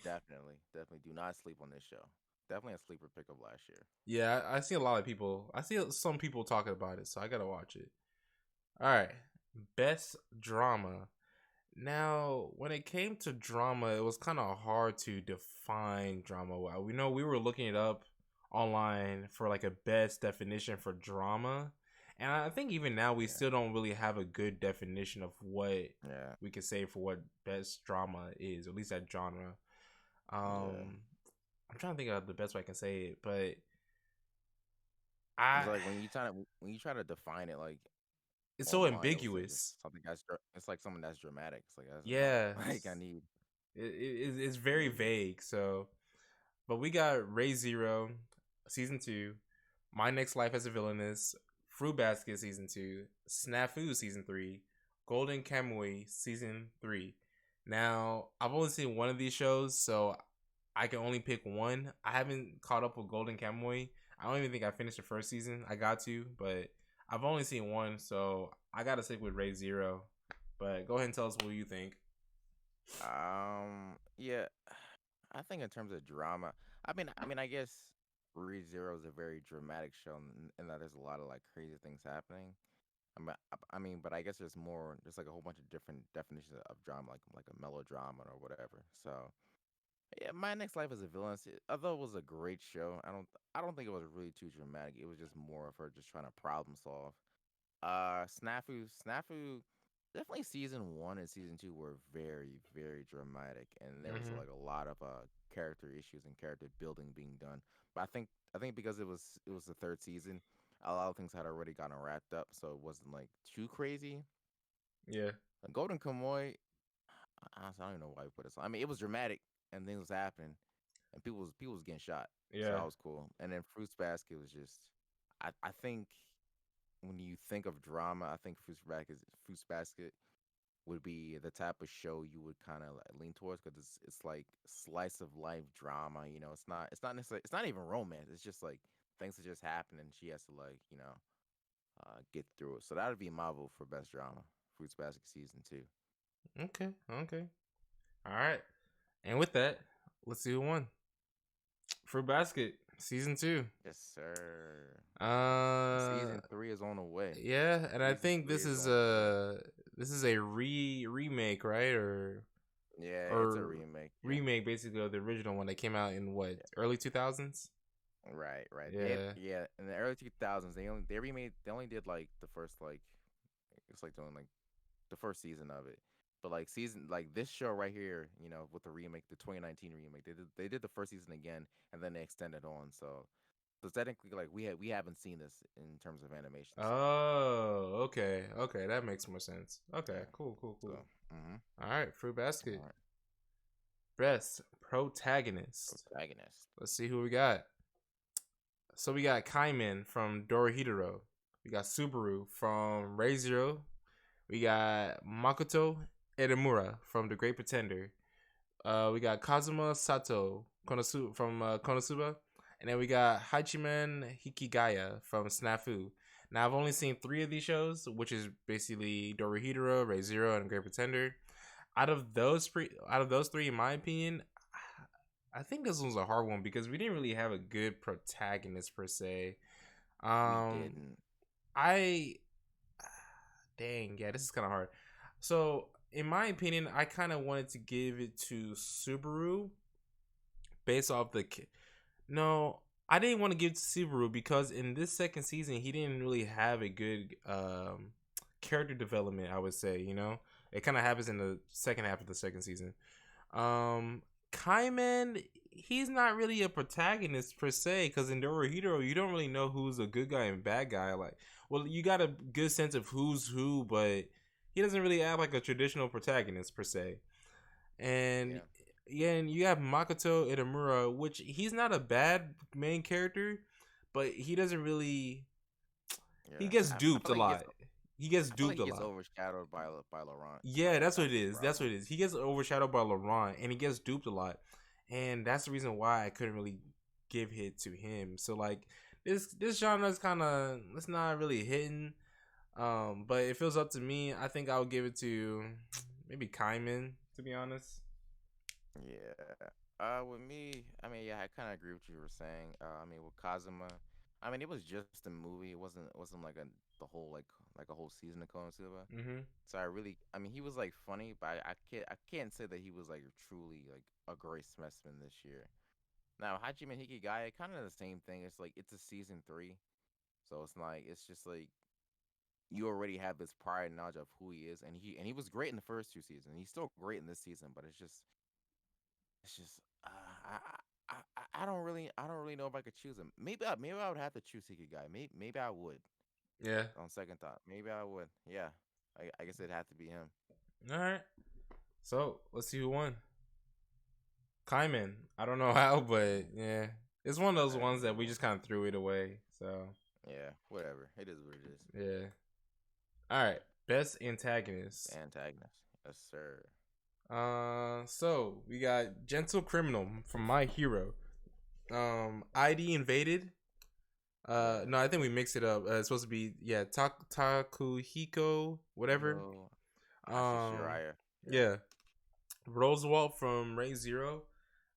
definitely do not sleep on this show. Definitely a sleeper pickup last year. yeah, I see a lot of people. I see some people talking about it, so I gotta watch it. All right, best drama. Now, when it came to drama, it was kind of hard to define drama. We know we were looking it up online for like a best definition for drama. And I think even now we still don't really have a good definition of what we could say for what best drama is, or at least that genre. I'm trying to think of the best way I can say it, but it's like when you try to define it, like it's so ambiguous. Something it's like something that's dramatic. It's like like I need. It's very vague. So, but we got Ray Zero, season 2, My Next Life as a Villainess, Fruit Basket season 2, Snafu season 3, Golden Kamuy season 3. Now I've only seen one of these shows, so I can only pick one. I haven't caught up with Golden Kamuy. I don't even think I finished the first season. I got to, but I've only seen one, so I gotta stick with Ray Zero. But go ahead and tell us what you think. Yeah, I think in terms of drama, I guess Ray Zero is a very dramatic show, and that there's a lot of like crazy things happening. But I guess there's more. There's like a whole bunch of different definitions of drama, like a melodrama or whatever. So yeah, My Next Life as a Villain, although it was a great show, I don't think it was really too dramatic. It was just more of her just trying to problem solve. Snafu, definitely season 1 and season 2 were very, very dramatic, and there was like a lot of character issues and character building being done. But I think because it was the third season, a lot of things had already gotten wrapped up, so it wasn't like too crazy. Yeah. Golden Kamuy, honestly, I don't even know why we put it. I mean, it was dramatic and things was happening, and people was getting shot. Yeah, so that was cool. And then Fruits Basket was just, I think when you think of drama, I think Fruits Basket would be the type of show you would kind of like lean towards, because it's like slice of life drama. It's not necessarily, it's not even romance. It's just like things that just happen and she has to like get through it. So that would be my vote for best drama, Fruits Basket season 2. Okay. All right. And with that, let's see who won. Fruit Basket season 2. Yes, sir. Season 3 is on the way. Yeah, and I think this is a remake, right? Or yeah, it's a remake. Remake basically of the original one that came out in what, early 2000s? Right. Yeah. In the early 2000s, they only did like the first it's like doing like the first season of it. But like this show right here, with the remake, the 2019 remake, they did the first season again, and then they extended on. So technically, like we haven't seen this in terms of animation. So. Oh, okay, that makes more sense. Okay, yeah. Cool. So, All right, Fruit Basket. Right. Best protagonist. Let's see who we got. So we got Kaiman from Dorohedoro. We got Subaru from Ray Zero. We got Makoto Edamura from The Great Pretender. We got Kazuma Sato from Konosuba. And then we got Hachiman Hikigaya from Snafu. Now, I've only seen 3 of these shows, which is basically Dorohedoro, Ray Zero, and Great Pretender. Out of those 3, in my opinion, I think this one's a hard one because we didn't really have a good protagonist per se. We didn't. Dang, yeah, this is kind of hard. So, in my opinion, I kind of wanted to give it to Subaru based off the. No, I didn't want to give it to Subaru because in this second season, he didn't really have a good character development. I would say, it kind of happens in the second half of the second season. Kaiman, he's not really a protagonist per se because in Dorohedoro, you don't really know who's a good guy and bad guy. Like, well, you got a good sense of who's who, but he doesn't really act like a traditional protagonist per se. And Yeah. yeah, and you have Makoto Itamura, which he's not a bad main character, but he doesn't really. He Yeah. gets I duped feel a like lot. He gets I feel like duped he a gets lot. overshadowed by Laurent. Yeah, that's what That's it his is. That's what problem. it is. He gets overshadowed by Laurent, and he gets duped a lot, and that's the reason why I couldn't really give hit to him. So like this genre is kind of it's not really hitting, but it feels up to me. I think I'll give it to maybe Kaiman, to be honest. Yeah. With me, I mean, yeah, I kind of agree with what you were saying. I mean, with Kazuma, I mean, it was just a movie. It wasn't like the whole like a whole season of Konosuba. Mm-hmm. So I mean, he was like funny, but I can't say that he was like truly like a great specimen this year. Now, Hajime Hikigai, kind of the same thing. It's like it's a season three, so it's just like you already have this prior knowledge of who he is, and he was great in the first two seasons. He's still great in this season, but it's just I don't really know if I could choose him. Maybe I would have to choose Hikigai. Maybe I would Yeah. on second thought. Maybe I would. Yeah, I guess it'd have to be him. All right. So let's see who won. Kaiman. I don't know how, but yeah, it's one of those ones He that we won. just kind of threw it away. So Yeah, whatever. It is what it is. yeah. All right. Best antagonist. Antagonist. Yes, sir. So we got Gentle Criminal from My Hero. ID Invaded. Yeah. No, I think we mixed it up. It's supposed to be Takuhiko, whatever. Yo, Asha Um, Shiraya. Yeah. yeah, Roosevelt from Ray Zero,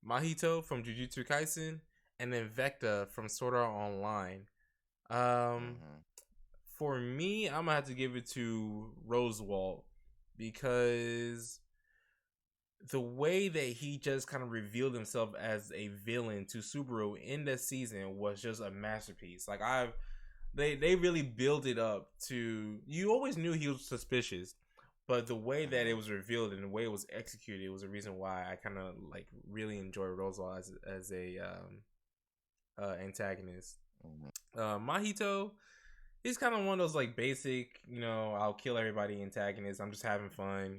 Mahito from Jujutsu Kaisen, and then Vecta from Sword Art Online. Um, Mm-hmm. for me, I'm gonna have to give it to Roosevelt because the way that he just kind of revealed himself as a villain to Subaru in this season was just a masterpiece. Like they really built it up to you always knew he was suspicious, but the way that it Mm-hmm. was revealed and the way it was executed was a reason why I kind of like really enjoy Rosal as a antagonist. Mm-hmm. Mahito, he's kind of one of those like basic, I'll kill everybody antagonists. I'm just having fun,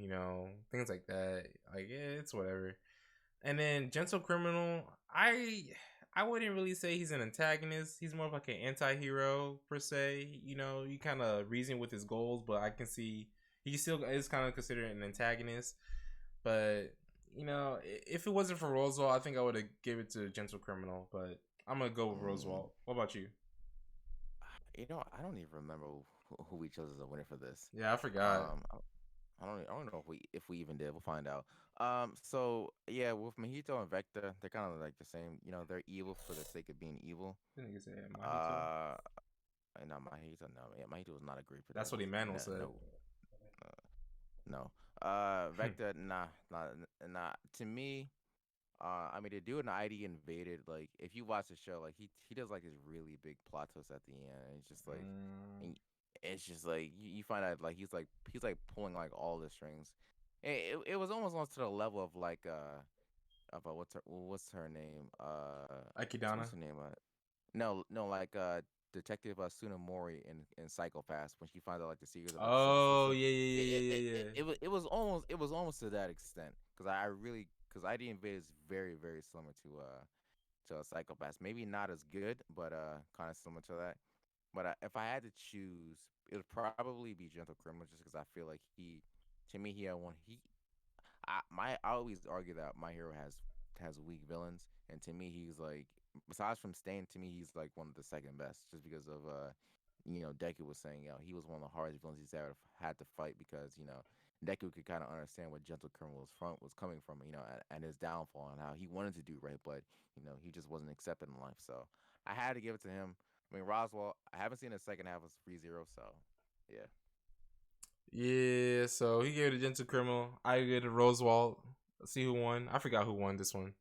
things like that. Like, yeah, it's whatever. And then Gentle Criminal, I wouldn't really say he's an antagonist. He's more of like an anti-hero per se. You kind of reason with his goals, but I can see he still is kind of considered an antagonist. But if it wasn't for Roswell, I think I would have give it to Gentle Criminal. But I'm gonna go with Mm. Roswell. What about you? I don't even remember who we chose as a winner for this. Yeah, I forgot. I don't know if we even did. We'll find out. So yeah, with Mojito and Vector, they're kind of like the same. They're evil for the sake of being evil. I think it's Mahito. Uh, and not Mojito. No, yeah, Mojito was not a great That's what protagonist. Emmanuel No, said. no, no. Vector, nah, nah. To me, I mean, the dude in ID invaded. Like, if you watch the show, like he does like this really big plot twist at the end. And Mm, and it's just like you find out like he's like pulling like all the strings. It was almost to the level of like what's her name Akidana. what's her name no, no, like Detective Tsunamori in Psychopaths when she finds out like the secrets about the seven Oh sisters. yeah, yeah, It yeah, it, yeah, it, yeah, it, yeah. it was it was almost to that extent because because ID Invade is very very similar to a Psychopaths. Maybe not as good, but kind of similar to that. But if I had to choose, it would probably be Gentle Criminal just because I feel like to me, he had one. I always argue that my hero has weak villains, and to me, he's like besides from Stain, to me, he's like one of the second best, just because of Deku was saying, he was one of the hardest villains he's ever had to fight because Deku could kind of understand what Gentle Criminal was coming from, and his downfall and how he wanted to do right, but he just wasn't accepted in life. So I had to give it to him. I mean, Roswell, I haven't seen the second half of ReZero, so yeah. Yeah, so he gave it to Gentle Criminal. I gave it to Rosewald. Let's see who won. I forgot who won this one.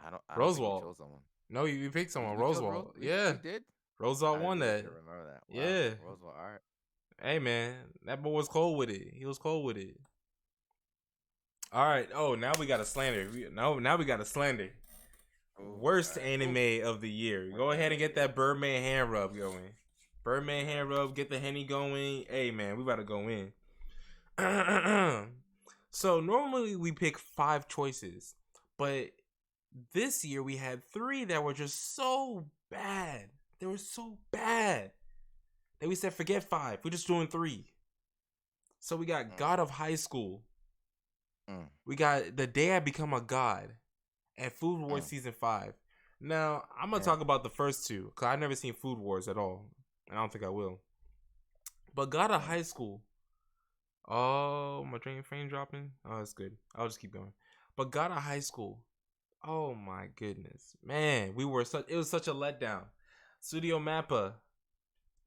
I don't think we Rosewald. chose someone. No, you picked someone. We chose Rose. Rosewald. Yeah. We did. Rosewald I won really that. should remember that. Wow, Yeah. Roseville art. Hey man, that boy was cold with it. He was cold with it. All right. Oh, now we got a slander. Now we got a slander. Ooh, Worst alright. anime of the year. Go ahead and get that Birdman hand rub going. Birdman hand rub. Get the Henny going. Hey man, we about to go in. So normally we pick 5 choices, but this year we had 3 that were just so bad. They were so bad that we said forget 5. We're just doing 3. So we got God of High School. We got The Day I Become a God and Food Wars Season 5. Now, I'm going to talk about the first 2 because I've never seen Food Wars at all. And I don't think I will. But God of High School. Oh, my drain frame dropping. Oh, that's good. I'll just keep going. But God of High School. Oh my goodness. Man, it was such a letdown. Studio Mappa.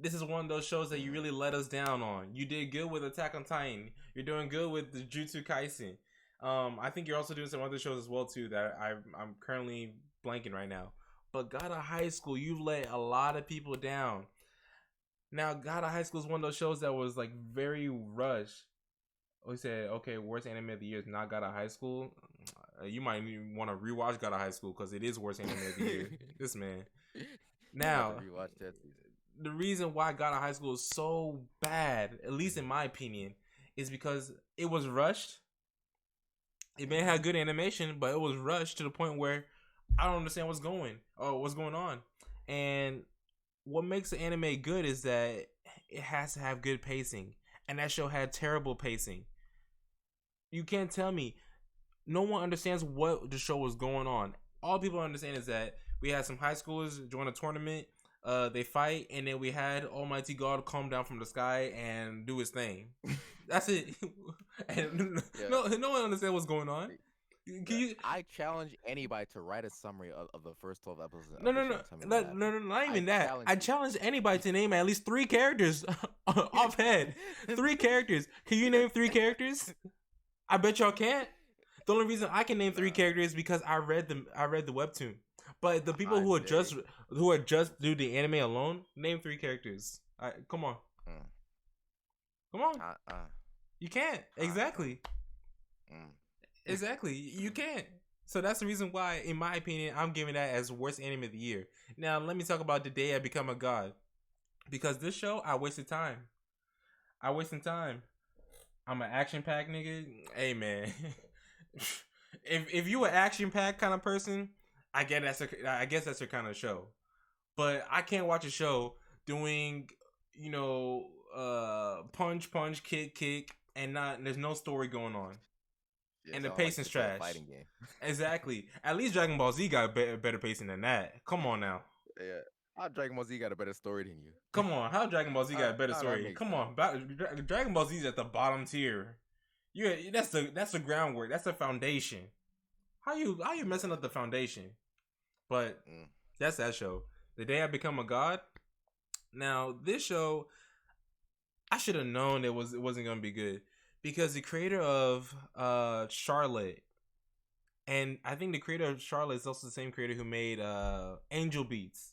This is one of those shows that you really let us down on. You did good with Attack on Titan. You're doing good with the Jujutsu Kaisen. I think you're also doing some other shows as well too that I'm currently blanking right now. But God of High School, you let a lot of people down. Now, God of High School is one of those shows that was like very rushed. We said, okay, worst anime of the year is not God of High School. You might even want to rewatch God of High School because it is worst anime of the year. This man. Now, the reason why God of High School is so bad, at least in my opinion, is because it was rushed. It may have good animation, but it was rushed to the point where I don't understand what's going on. And what makes the anime good is that it has to have good pacing, and that show had terrible pacing. You can't tell me. No one understands what the show was going on. All people understand is that we had some high schoolers join a tournament. They fight, and then we had Almighty God come down from the sky and do his thing. That's it. And no one understands what's going on. I challenge anybody to write a summary of the first 12 episodes. No, not even that. I challenge anybody to name at least 3 characters off head. 3 characters. Can you name 3 characters? I bet y'all can't. The only reason I can name 3 characters is because I read the webtoon. But the people who are just do the anime alone, name 3 characters. All right, come on. Come on. You can't. Exactly. Exactly. You can't. So that's the reason why, in my opinion, I'm giving that as worst anime of the year. Now, let me talk about The Day I Become a God. Because this show, I wasted time. I'm an action-packed nigga. Hey, man. if you an action-packed kind of person, I guess that's your kind of show. But I can't watch a show doing, punch, kick, and there's no story going on. And the pacing's trash. Fighting game. Exactly. At least Dragon Ball Z got better pacing than that. Come on now. Yeah. How Dragon Ball Z got a better story than you? Come on. How Dragon Ball Z got a better story? Come on. Dragon Ball Z is at the bottom tier. That's the groundwork. That's the foundation. How you messing up the foundation? But that's that show. The Day I Become a God. Now this show, I should have known it wasn't gonna be good because the creator of Charlotte, and I think the creator of Charlotte is also the same creator who made Angel Beats.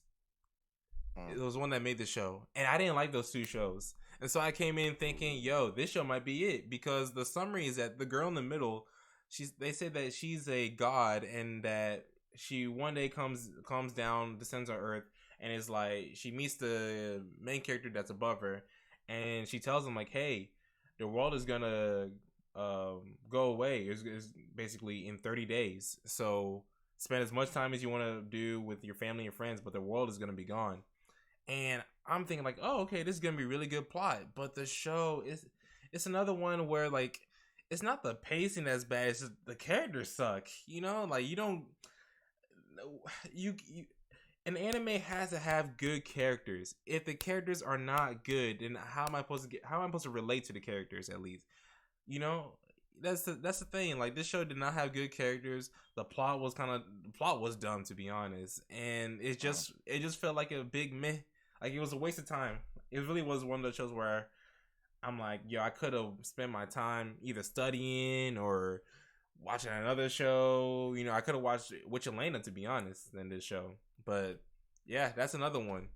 It was one that made the show, and I didn't like those 2 shows, and so I came in thinking, "Yo, this show might be it," because the summary is that the girl in the middle, they said that she's a god and that she one day comes down, descends on Earth, and is like she meets the main character that's above her, and she tells him like, "Hey, the world is gonna go away. It's basically in 30 days. So spend as much time as you want to do with your family and friends, but the world is gonna be gone." And I'm thinking like, oh, okay, this is gonna be a really good plot. But the show it's another one where like it's not the pacing that's bad. It's just the characters suck. Like an anime has to have good characters. If the characters are not good, then how am I supposed to relate to the characters at least? That's the thing. Like this show did not have good characters. The plot was dumb, to be honest, and it just felt like a big meh. Like it was a waste of time. It really was one of those shows where I'm like, yo, I could have spent my time either studying or watching another show. You know, I could have watched Witch Elena, to be honest, than this show. But yeah, that's another one.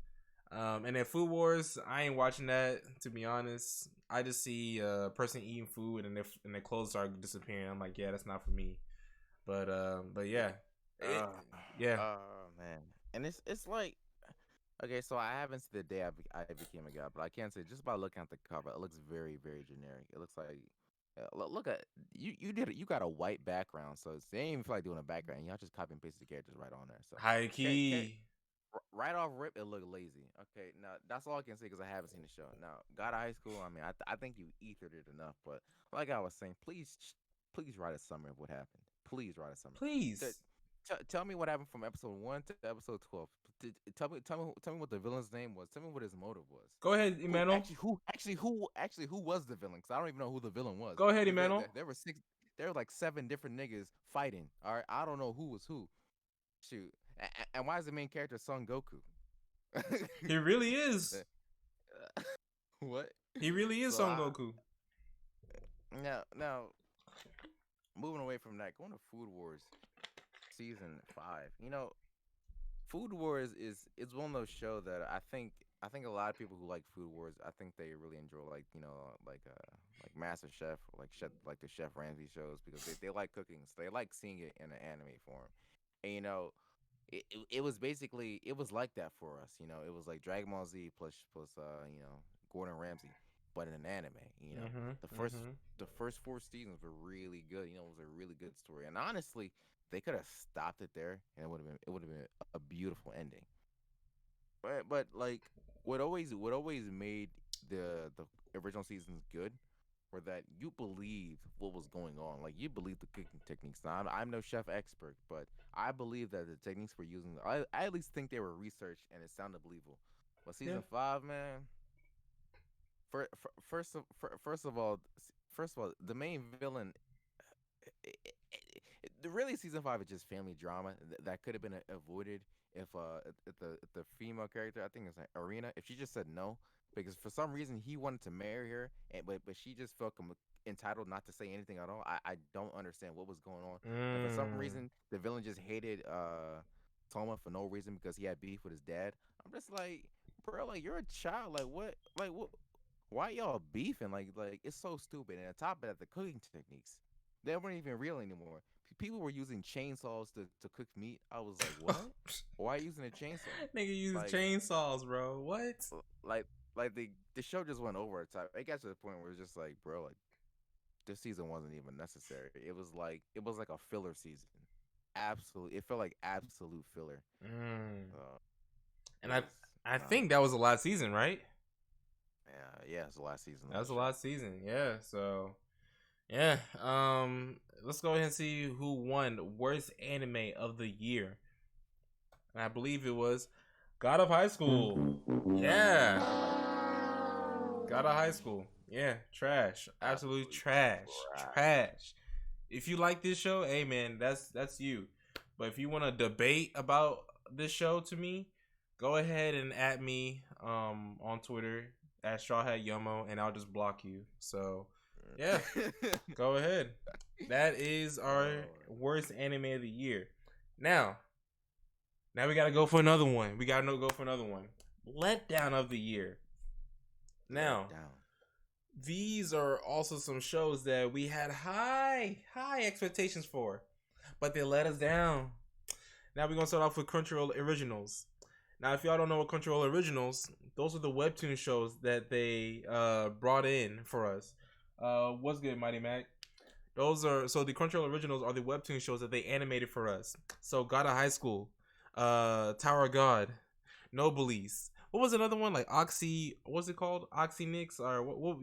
And then Food Wars, I ain't watching that, to be honest. I just see a person eating food and their clothes start disappearing. I'm like, yeah, that's not for me. But yeah, Uh, yeah. man, and it's like, okay, so I haven't seen the day I became a guy, but I can say just by looking at the cover, it looks very, very generic. It looks like, look at you. You got a white background, so they ain't even feel like doing a background. Y'all just copy and paste the characters right on there. So High can key. right off rip, it looked lazy. Okay, now that's all I can say because I haven't seen the show. Now, God of High School, I mean, I think you ethered it enough, but like I was saying, please write a summary of what happened. Please write a summary. Please. Tell me what happened from episode 1 to episode 12. Tell me what the villain's name was. Tell me what his motive was. Go ahead, Emmanuel. Who was the villain? Because I don't even know who the villain was. Go ahead, Emmanuel. There were like 7 different niggas fighting. All right, I don't know who was who. Shoot, and why is the main character Son Goku? He really is. What? He really is Son Goku. Now, moving away from that, going to Food Wars season 5. You know, Food Wars is one of those shows that I think a lot of people who like Food Wars, I think they really enjoy, like, you know, like Master Chef, like the Chef Ramsay shows, because they like cooking, so they like seeing it in an anime form. And you know, it was basically, it was like that for us. You know, it was like Dragon Ball Z plus you know, Gordon Ramsay, but in an anime. You know, the first 4 seasons were really good. You know, it was a really good story, and honestly, they could have stopped it there, and it would have been a beautiful ending. But like, what always made the original seasons good were that you believed what was going on. Like, you believed the cooking techniques. Now, I'm no chef expert, but I believe that the techniques we're using, I at least think they were researched and it sounded believable. But season 5, man, first of all, the main villain. Really, season 5 is just family drama that could have been avoided if the female character, I think it's like Arena, if she just said no, because for some reason he wanted to marry her, but she just felt entitled not to say anything at all. I don't understand what was going on. And for some reason, the villain just hated Toma for no reason because he had beef with his dad. I'm just like, bro, like, you're a child. Like, what? Why y'all beefing? Like it's so stupid. And on top of that, the cooking techniques, they weren't even real anymore. People were using chainsaws to cook meat. I was like, what? Why are you using a chainsaw? Nigga use chainsaws, bro. What? Like the show just went over the top. It got to the point where it's just like, bro, like, this season wasn't even necessary. It was like a filler season. Absolutely, it felt like absolute filler. And I think that was the last season, right? Yeah, it's the last season. That was the last season. Yeah, so yeah. Let's go ahead and see who won worst anime of the year. And I believe it was God of High School. Yeah. God of High School. Yeah, trash. Absolute trash. Trash. If you like this show, hey man, that's you. But if you want to debate about this show to me, go ahead and at me on Twitter at Straw Hat Yomo, and I'll just block you. So yeah, go ahead. That is our worst anime of the year. Now we gotta go for another one. Letdown of the year. Now, these are also some shows that we had high expectations for, but they let us down. Now we're gonna start off with Crunchyroll Originals. Now, if y'all don't know what Crunchyroll Originals, those are the webtoon shows that they brought in for us. What's good, Mighty Mac? The Crunchyroll Originals are the webtoon shows that they animated for us. So, God of High School, Tower of God, Noblesse. What was another one? Like what's it called? Oxynix or what?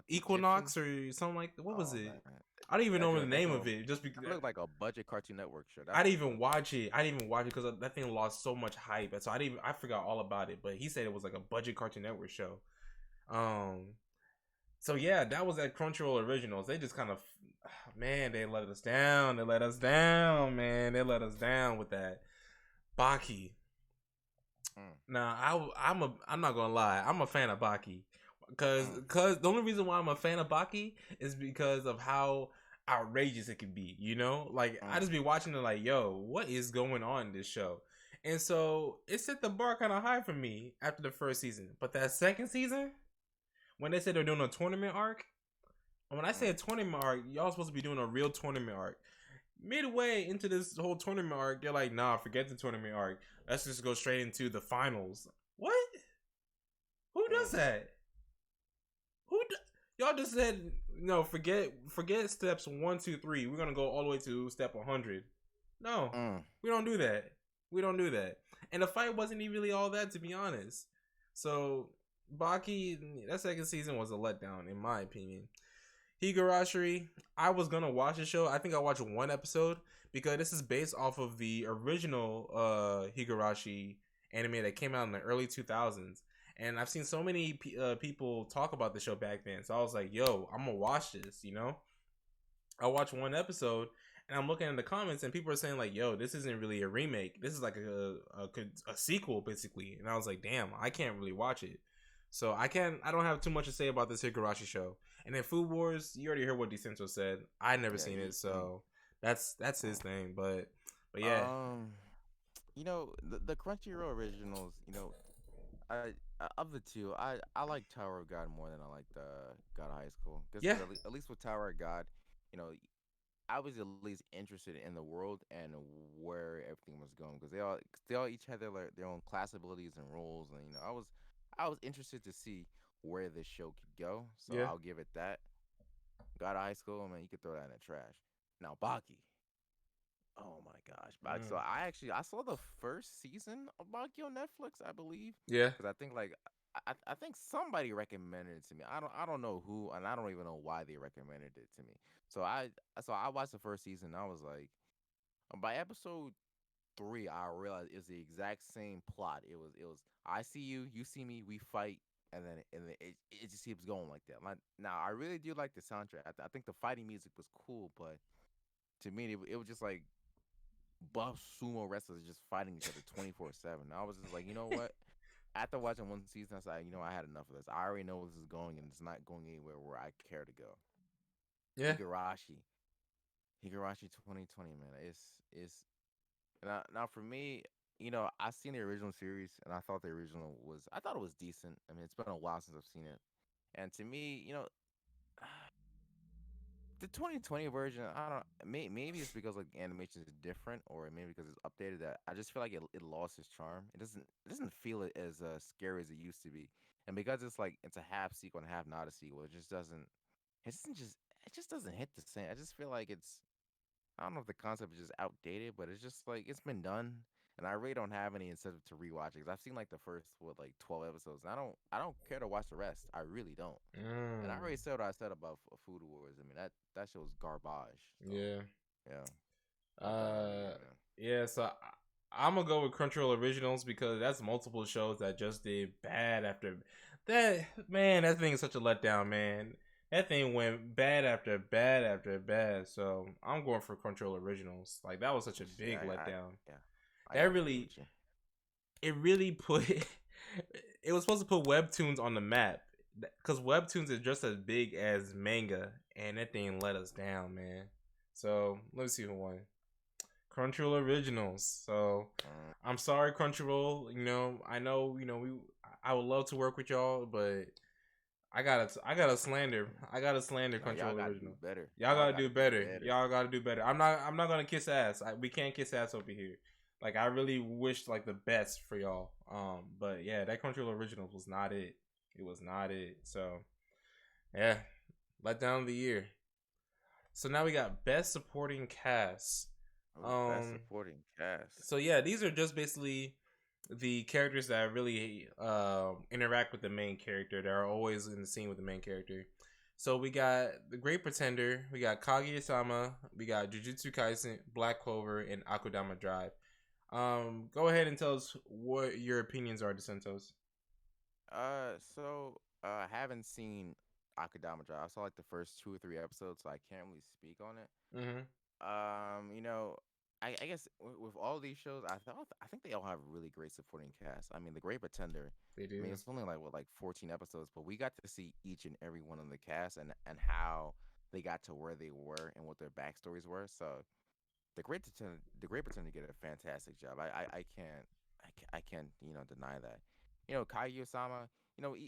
Equinox or something like that. What was it? Man. I don't even know the name of it. Just because it looked like a budget Cartoon Network show. I didn't even watch it. Because that thing lost so much hype. So I forgot all about it. But he said it was like a budget Cartoon Network show. So yeah, that was at Crunchyroll Originals. They just kind of, man, they let us down. They let us down, man. They let us down with that. Baki. Now I'm not gonna lie. I'm a fan of Baki. Cause, Mm. cause the only reason why I'm a fan of Baki is because of how outrageous it can be. You know, like I Mm. just be watching it like, yo, what is going on in this show? And so it set the bar kind of high for me after the first season. But that second season, when they said they're doing a tournament arc, and when I say Mm. a tournament arc, y'all supposed to be doing a real tournament arc. Midway into this whole tournament arc, they're like, nah, forget the tournament arc. Let's just go straight into the finals. What? Who does Mm. that? Y'all just said no. Forget steps 1, 2, 3. We're gonna go all the way to step 100. No, Mm. we don't do that. We don't do that. And the fight wasn't even really all that, to be honest. So Baki, that second season was a letdown, in my opinion. Higurashi, I was gonna watch the show. I think I watched one episode because this is based off of the original Higurashi anime that came out in the early 2000s. And I've seen so many people talk about the show back then. So I was like, yo, I'm gonna watch this, you know? I watched one episode and I'm looking in the comments and people are saying like, yo, this isn't really a remake. This is like a sequel basically. And I was like, damn, I can't really watch it. So I don't have too much to say about this Higurashi show. And then Food Wars, you already heard what Decentro said. I never Yeah. seen it, so that's his Mm. thing. But yeah, Um, the Crunchyroll originals. Of the two, I like Tower of God more than I like the God of High School. yeah, Because at least with Tower of God, you know, I was at least interested in the world and where everything was going because they all each had their own class abilities and roles, and I was interested to see where this show could go. So yeah. I'll give it that. God of High School, man, you could throw that in the trash. Now Baki. Oh my gosh, Baki. So Mm. I saw the first season of Baki on Netflix, I believe, Yeah, because I think like I think somebody recommended it to me. I don't know who, and I don't even know why they recommended it to me. So I watched the first season. And I was like, by episode 3, I realized it was the exact same plot. It was I see you, you see me, we fight. And then it just keeps going like that. Now, I really do like the soundtrack. I think the fighting music was cool, but to me, it was just like buff sumo wrestlers just fighting each other 24/7. I was just like, you know what? After watching one season, I said, I had enough of this. I already know where this is going, and it's not going anywhere where I care to go. yeah, Higurashi, Higurashi 2020, man. It's now for me. I seen the original series, and I thought it was decent. I mean, it's been a while since I've seen it, and to me, the 2020 version, I don't. Maybe it's because like animation is different, or maybe because it's updated. That I just feel like it lost its charm. It doesn't feel it as scary as it used to be, and because it's a half sequel and half not a sequel, it just doesn't hit the same. I just feel like I don't know if the concept is just outdated, but it's just like it's been done, and I really don't have any incentive to rewatch it because I've seen like the first 12 episodes, and I don't care to watch the rest. I really don't. And I mm, already said what I said about Food Wars. I mean that show's garbage. So yeah. yeah, not that hard to Uh, get in. yeah. So I'm gonna go with Crunchyroll Originals because that's multiple shows that just did bad after that. Man, that thing is such a letdown, man. That thing went bad after bad after bad. So I'm going for Crunchyroll Originals. Like that was such a See, big letdown. yeah, I That gotta agree really, with you. it really put. It was supposed to put webtoons on the map because webtoons is just as big as manga, and that thing let us down, man. So let's see who won. Crunchyroll Originals. So Mm. I'm sorry, Crunchyroll. I know, I would love to work with y'all, but I gotta slander. I gotta slander No, y'all Crunchyroll gotta do Original. better. Y'all Y'all gotta do gotta do better. better. Y'all gotta do better. I'm not gonna kiss ass. We can't kiss ass over here. Like I really wished like the best for y'all. But yeah, that Crunchyroll Originals was not it. It was not it. So yeah, let down of the year. So now we got best supporting cast. Oh, best Um, supporting cast. so yeah, these are just basically the characters that really interact with the main character. That are always in the scene with the main character. So we got the Great Pretender, we got Kaguyasama, we got Jujutsu Kaisen, Black Clover, and Akudama Drive. Go ahead and tell us what your opinions are, DeSantos. I haven't seen Akadama Drive. I saw like the first 2 or 3 episodes, so I can't really speak on it. Mm-hmm. Um, you know, I guess with all these shows, I think they all have really great supporting cast. I mean, The Great Pretender. They I mean, do. it's only like what, like 14 episodes, but we got to see each and every one of the cast and how they got to where they were and what their backstories were. So the Great Pretender did a fantastic job. I can't deny that. Kaguyasama.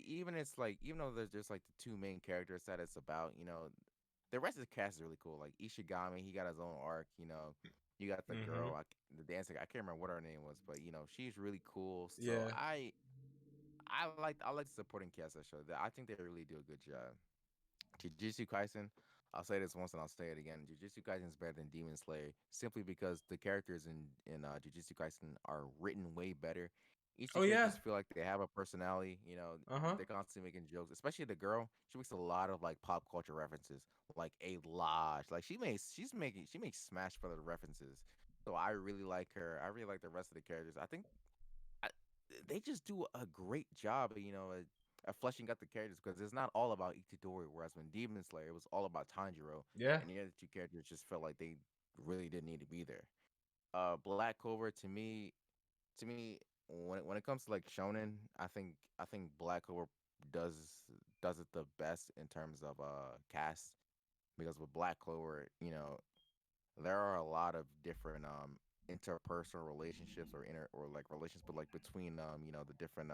Even it's like even though there's just like the two main characters that it's about. The rest of the cast is really cool. Like Ishigami, he got his own arc. You got the Mm-hmm. girl, the dancer. I can't remember what her name was, but she's really cool. So Yeah. I like the supporting cast of the show. I think they really do a good job. Jujutsu Kaisen, I'll say this once and I'll say it again. Jujutsu Kaisen is better than Demon Slayer simply because the characters in Jujutsu Kaisen are written way better. Each of Oh the yeah. characters feel like they have a personality. Uh huh. They're constantly making jokes, especially the girl. She makes a lot of like pop culture references, like a lot. Like she makes Smash Brother references. So I really like her. I really like the rest of the characters. I think I, they just do a great job, at fleshing out the characters because it's not all about Itadori. Whereas when Demon Slayer, it was all about Tanjiro, Yeah. and the other two characters just felt like they really didn't need to be there. Black Clover to me, when it comes to like shonen, I think Black Clover does does it the best in terms of cast because with Black Clover, there are a lot of different interpersonal relationships or inter or like relations, but like between the different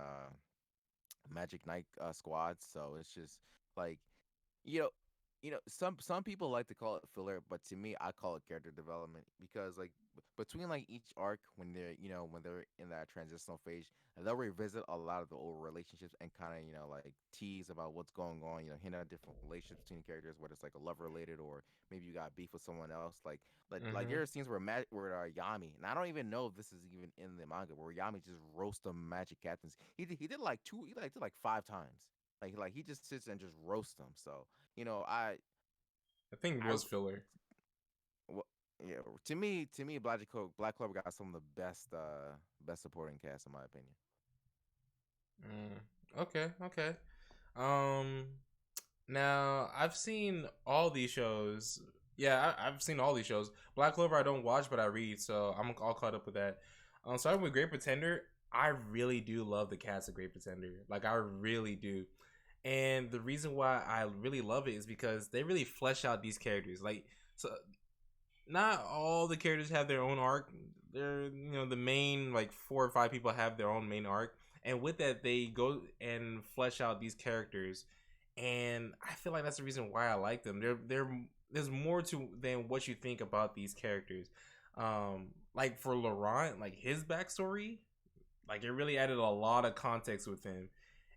Magic Knight squads. So it's just like you know, some people like to call it filler, but to me, I call it character development because like between like each arc when they're in that transitional phase, they'll revisit a lot of the old relationships and kind of like tease about what's going on. Hint at different relationships between characters, whether it's like a love related or maybe you got beef with someone else. Like Mm-hmm. there are scenes where Yami, and I don't even know if this is even in the manga, where Yami just roasts the magic captains. He did like did like 5 times. Like he just sits and just roasts them. So you know, I, I think it I, was filler. well, yeah. To me, Black Clover got some of the best supporting cast in my opinion. Okay. Okay. Um. Now I've seen all these shows. Yeah, I've seen all these shows. Black Clover I don't watch, but I read, so I'm all caught up with that. Starting with Great Pretender, I really do love the cast of Great Pretender. Like I really do. And the reason why I really love it is because they really flesh out these characters. Like, so not all the characters have their own arc. They're the main like 4 or 5 people have their own main arc, and with that they go and flesh out these characters. And I feel like that's the reason why I like them. There's more to than what you think about these characters. Like for Laurent, like his backstory, like it really added a lot of context with him.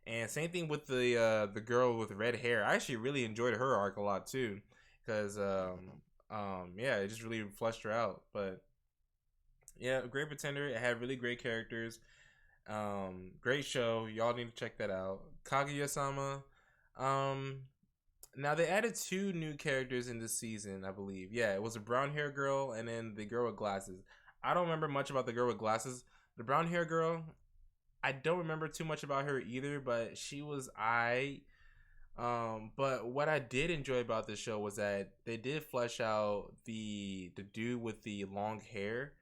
And same thing with the girl with red hair. I actually really enjoyed her arc a lot too, because Hmm. yeah, it just really fleshed her out. But yeah, Great Pretender. It had really great characters. Great show. Y'all need to check that out. Kaguya-sama. Um, Now they added 2 new characters in this season, I believe. Yeah, it was a brown hair girl and then the girl with glasses. I don't remember much about the girl with glasses. The brown hair girl, I don't remember too much about her either, but she was but what I did enjoy about this show was that they did flesh out the dude with the long hair.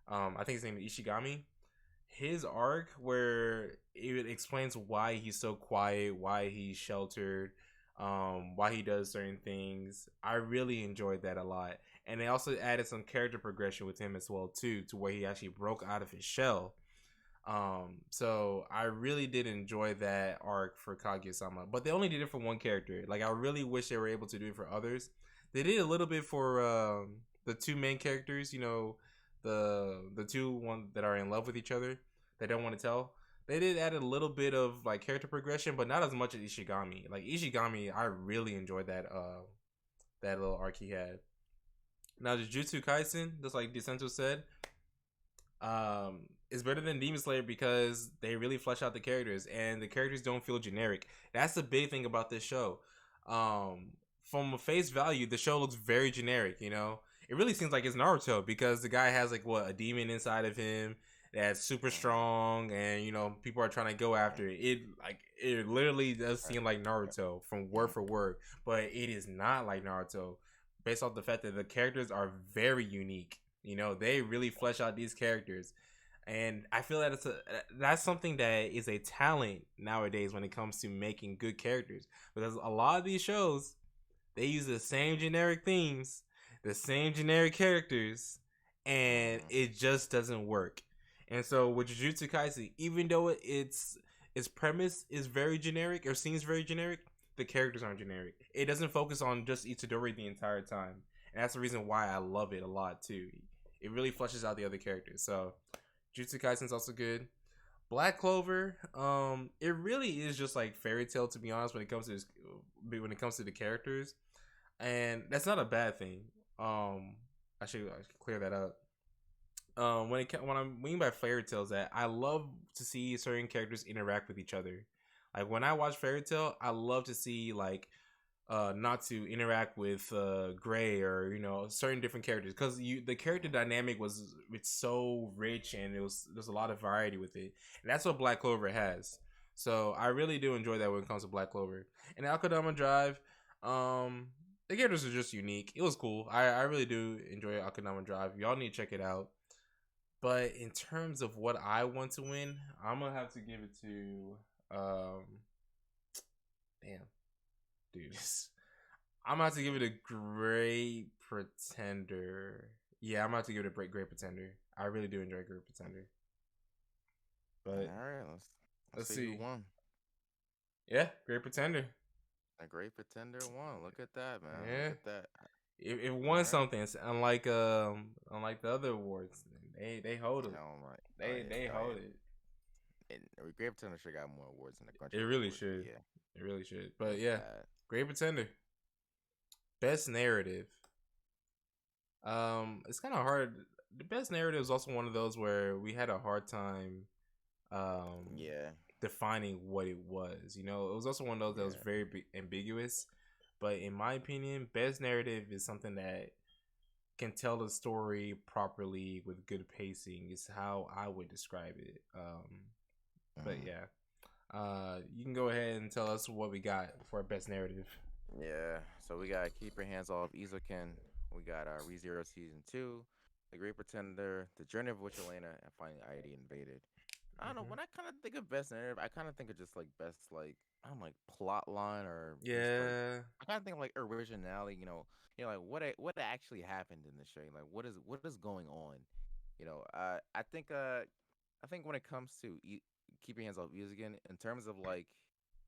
I think his name is Ishigami. His arc where it explains why he's so quiet, why he's sheltered, why he does certain things. I really enjoyed that a lot. And they also added some character progression with him as well too, to where he actually broke out of his shell. So I really did enjoy that arc for Kaguya-sama, but they only did it for one character. Like I really wish they were able to do it for others. They did a little bit for the 2 main characters. The 2 that are in love with each other. They don't want to tell. They did add a little bit of like character progression, but not as much as Ishigami. Like Ishigami, I really enjoyed that little arc he had. Now Jujutsu Kaisen, just like Decento said, is better than Demon Slayer because they really flesh out the characters and the characters don't feel generic. That's the big thing about this show. From a face value, the show looks very generic. It really seems like it's Naruto because the guy has like what a demon inside of him that's super strong, and people are trying to go after it. It literally does seem like Naruto from word for word, but it is not like Naruto based off the fact that the characters are very unique. They really flesh out these characters, and I feel that that's something that is a talent nowadays when it comes to making good characters. Because a lot of these shows, they use the same generic themes, the same generic characters, and Mm. it just doesn't work. And so with Jujutsu Kaisen, even though its premise is very generic or seems very generic, the characters aren't generic. It doesn't focus on just Itadori the entire time, and that's the reason why I love it a lot too. It really fleshes out the other characters. So Jujutsu Kaisen's also good. Black Clover, it really is just like fairy tale, to be honest, when it comes to the characters, and that's not a bad thing. I should clear that up. When I mean by fairy tales, that I love to see certain characters interact with each other. Like when I watch fairy tale, I love to see like not to interact with Gray or certain different characters, because the character dynamic it's so rich, and there's a lot of variety with it, and that's what Black Clover has. So I really do enjoy that when it comes to Black Clover. And Alkadama Drive, the characters are just unique. It was cool. I really do enjoy Alkadama Drive. Y'all need to check it out. But in terms of what I want to win, I'm gonna have to give it to damn dude. I'm about to give it a Great Pretender. Yeah, I'm about to give it a Great Pretender. I really do enjoy Great Pretender. But All right, let's see who see. won. Yeah, Great Pretender. A Great Pretender won. Look at that, man. Yeah, Look at that. it All won right. something. It's unlike the other awards. They hold it. Oh my. Oh They yeah. Oh hold yeah. it. And Great Pretender should got more awards than the It Crunchyroll really awards. But should. yeah, It really should. But it's yeah, bad. Great Pretender. Best narrative. It's kind of hard. The best narrative is also one of those where we had a hard time Yeah. defining what it was. It was also one of those that was Yeah. very ambiguous. But in my opinion, best narrative is something that can tell the story properly with good pacing. Is how I would describe it. But Mm. yeah, you can go ahead and tell us what we got for our best narrative. Yeah. So we got Keep Your Hands Off Izuken. We got ReZero Season 2, The Great Pretender, The Journey of Witch Elena, and finally ID Invaded. I don't know. Hmm. When I kind of think of best narrative, I kind of think of just like best like I don't know, like plot line or just like Yeah, I kind of think of like originality. Like what actually happened in the show. Like what is going on. I think when it comes to Keep Your Hands Off Views again, in terms of like,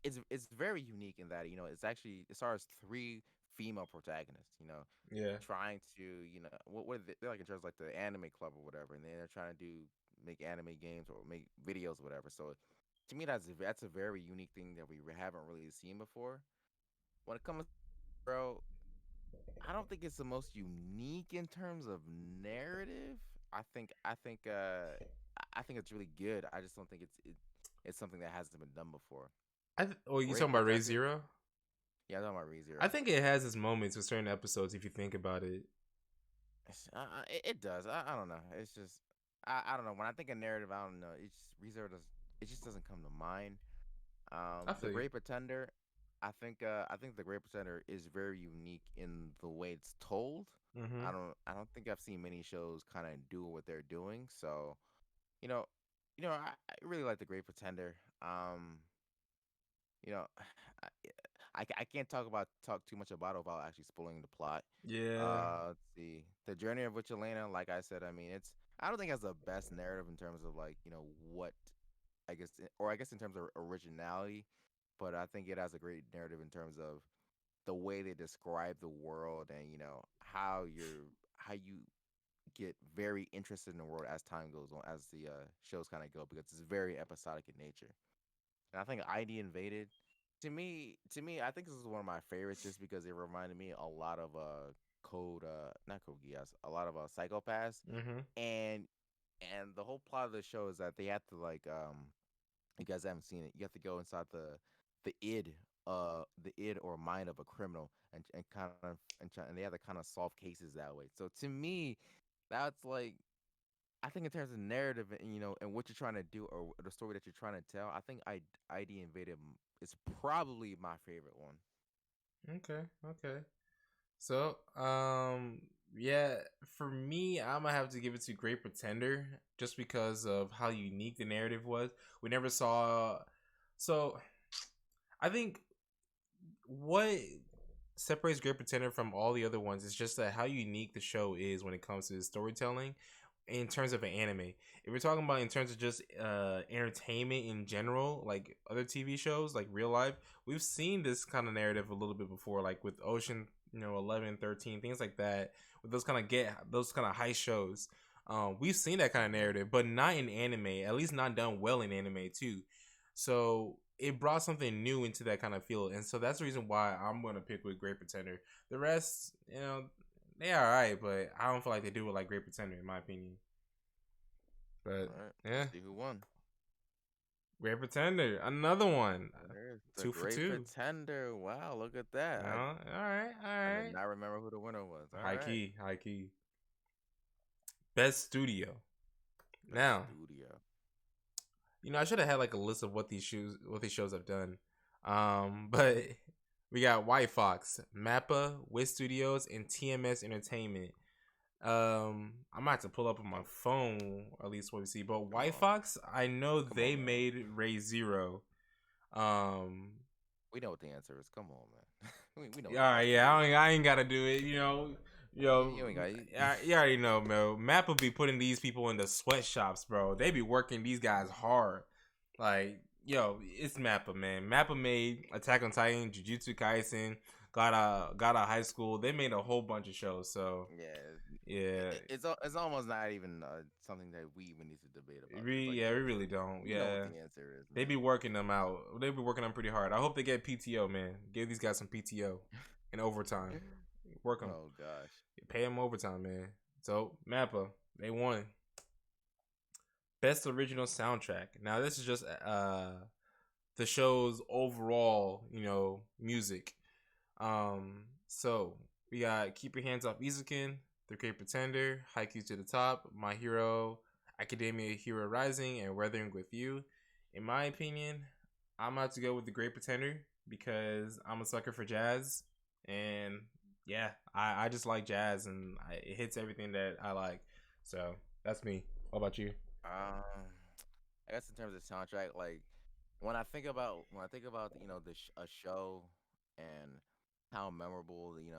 it's very unique in that it's actually it stars three female protagonists. yeah. Trying to what are they're like in terms of like the anime club or whatever, and then they're trying to make anime games or make videos or whatever. So to me, that's a very unique thing that we haven't really seen before. When it comes to bro, I don't think it's the most unique in terms of narrative. I think it's really good. I just don't think it's something that hasn't been done before. Oh, you Great talking about Ray Pretender. Zero? Yeah, I'm talking about I ReZero. think it has its moments with certain episodes if you think about it. It does. I don't know. It's just I don't know. When I think of narrative, I don't know. It just doesn't come to mind. I The feel you. Great Pretender. I think the Great Pretender is very unique in the way it's told. Mm-hmm. I don't think I've seen many shows kind of do what they're doing. So you know, I really like the Great Pretender. You know, I can't talk too much about it without actually spoiling the plot. Yeah. Let's see, the Journey of Witch Elena. Like I said, I mean, I don't think it has the best narrative in terms of like what I guess in terms of originality, but I think it has a great narrative in terms of the way they describe the world and how you get very interested in the world as time goes on, as the shows kind of go, because it's very episodic in nature. And I think ID Invaded, I think this is one of my favorites just because it reminded me a lot of not Code Geass, a lot of Psychopaths, Mm-hmm. and the whole plot of the show is that they have to like you guys haven't seen it, you have to go inside the id or mind of a criminal and kind of and they have to kind of solve cases that way. So to me, that's like I think in terms of narrative and and what you're trying to do or the story that you're trying to tell, I think ID Invaded is probably my favorite one. Okay. Okay. So, yeah, for me, I'm gonna have to give it to Great Pretender just because of how unique the narrative was. We never saw. So, I think what separates Great Pretender from all the other ones is just that how unique the show is when it comes to storytelling in terms of an anime. If we're talking about in terms of just entertainment in general, like other TV shows, like real life, we've seen this kind of narrative a little bit before, like with Ocean, 11, 13, things like that. With those kind of high shows, we've seen that kind of narrative, but not in anime. At least not done well in anime too. So it brought something new into that kind of field, and so that's the reason why I'm gonna pick with Great Pretender. The rest, they are alright, but I don't feel like they do it like Great Pretender, in my opinion. But All right. yeah, See who won. Great Pretender, another one, There's the two for Great two. Pretender. Wow, look at that. All right, all I did right. not remember who the winner was. All High right. key, high key. Best studio. Best Now, studio. I should have had like a list of what these shows have done. But we got White Fox, Mappa, Wiz Studios, and TMS Entertainment. I'm gonna have to pull up on my phone at least what we see. But White Fox, I know they man. made Ray Zero. We know what the answer is. Come on, man. we know. All right, yeah, I ain't gotta do it. You ain't got it. You already know, bro. Mappa be putting these people in the sweatshops, bro. They be working these guys hard. Like, it's Mappa, man. Mappa made Attack on Titan, Jujutsu Kaisen, got a high school. They made a whole bunch of shows. So yeah, it's almost not even something that we even need to debate about. We really don't. You know what the answer is. Man. They be working them out. They be working them pretty hard. I hope they get PTO, man. Give these guys some PTO and overtime. Work them. Oh gosh, pay them overtime, man. So Mappa, they won. Best original soundtrack. Now this is just the show's overall, music. So we got Keep Your Hands Off Izukin, The Great Pretender, Haikyuu to the Top, My Hero Academia Hero Rising, and Weathering with You. In my opinion, I'm about to go with The Great Pretender because I'm a sucker for jazz, and yeah, I just like jazz, and it hits everything that I like. So that's me. What about you? I guess in terms of soundtrack, like when I think about a show and how memorable the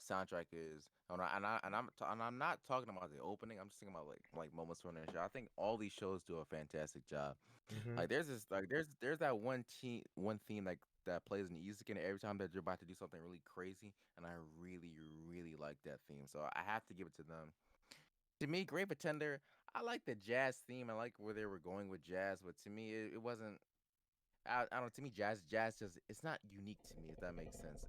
soundtrack is, and I'm not talking about the opening. I'm just thinking about like moments from the show. I think all these shows do a fantastic job. Mm-hmm. Like there's that one theme like that plays in Izukin every time that you're about to do something really crazy, and I really really like that theme. So I have to give it to them. To me, Great Pretender, I like the jazz theme. I like where they were going with jazz, but to me, it wasn't. I don't know. To me, jazz just it's not unique to me. If that makes sense,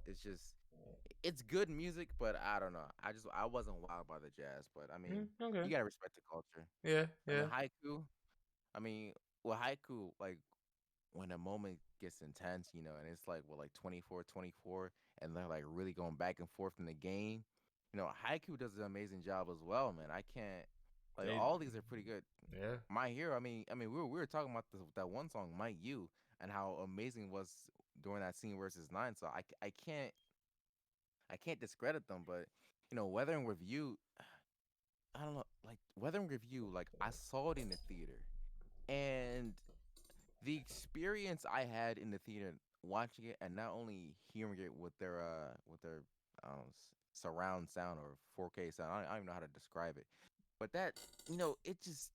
it's good music, but I don't know. I wasn't wild by the jazz, but I mean, Okay. you gotta respect the culture. Yeah. I mean, haiku. I mean, well, haiku like when a moment gets intense, and it's like 24-24, and they're like really going back and forth in the game. Haiku does an amazing job as well, man. I can't all these are pretty good. Yeah. My Hero. We were talking about that one song, "Might You," and how amazing it was during that scene versus 9. So I can't discredit them, but Weathering with You, I don't know, like Weathering with You, like I saw it in the theater, and the experience I had in the theater watching it, and not only hearing it with their surround sound or 4K sound. I don't even know how to describe it, but that it just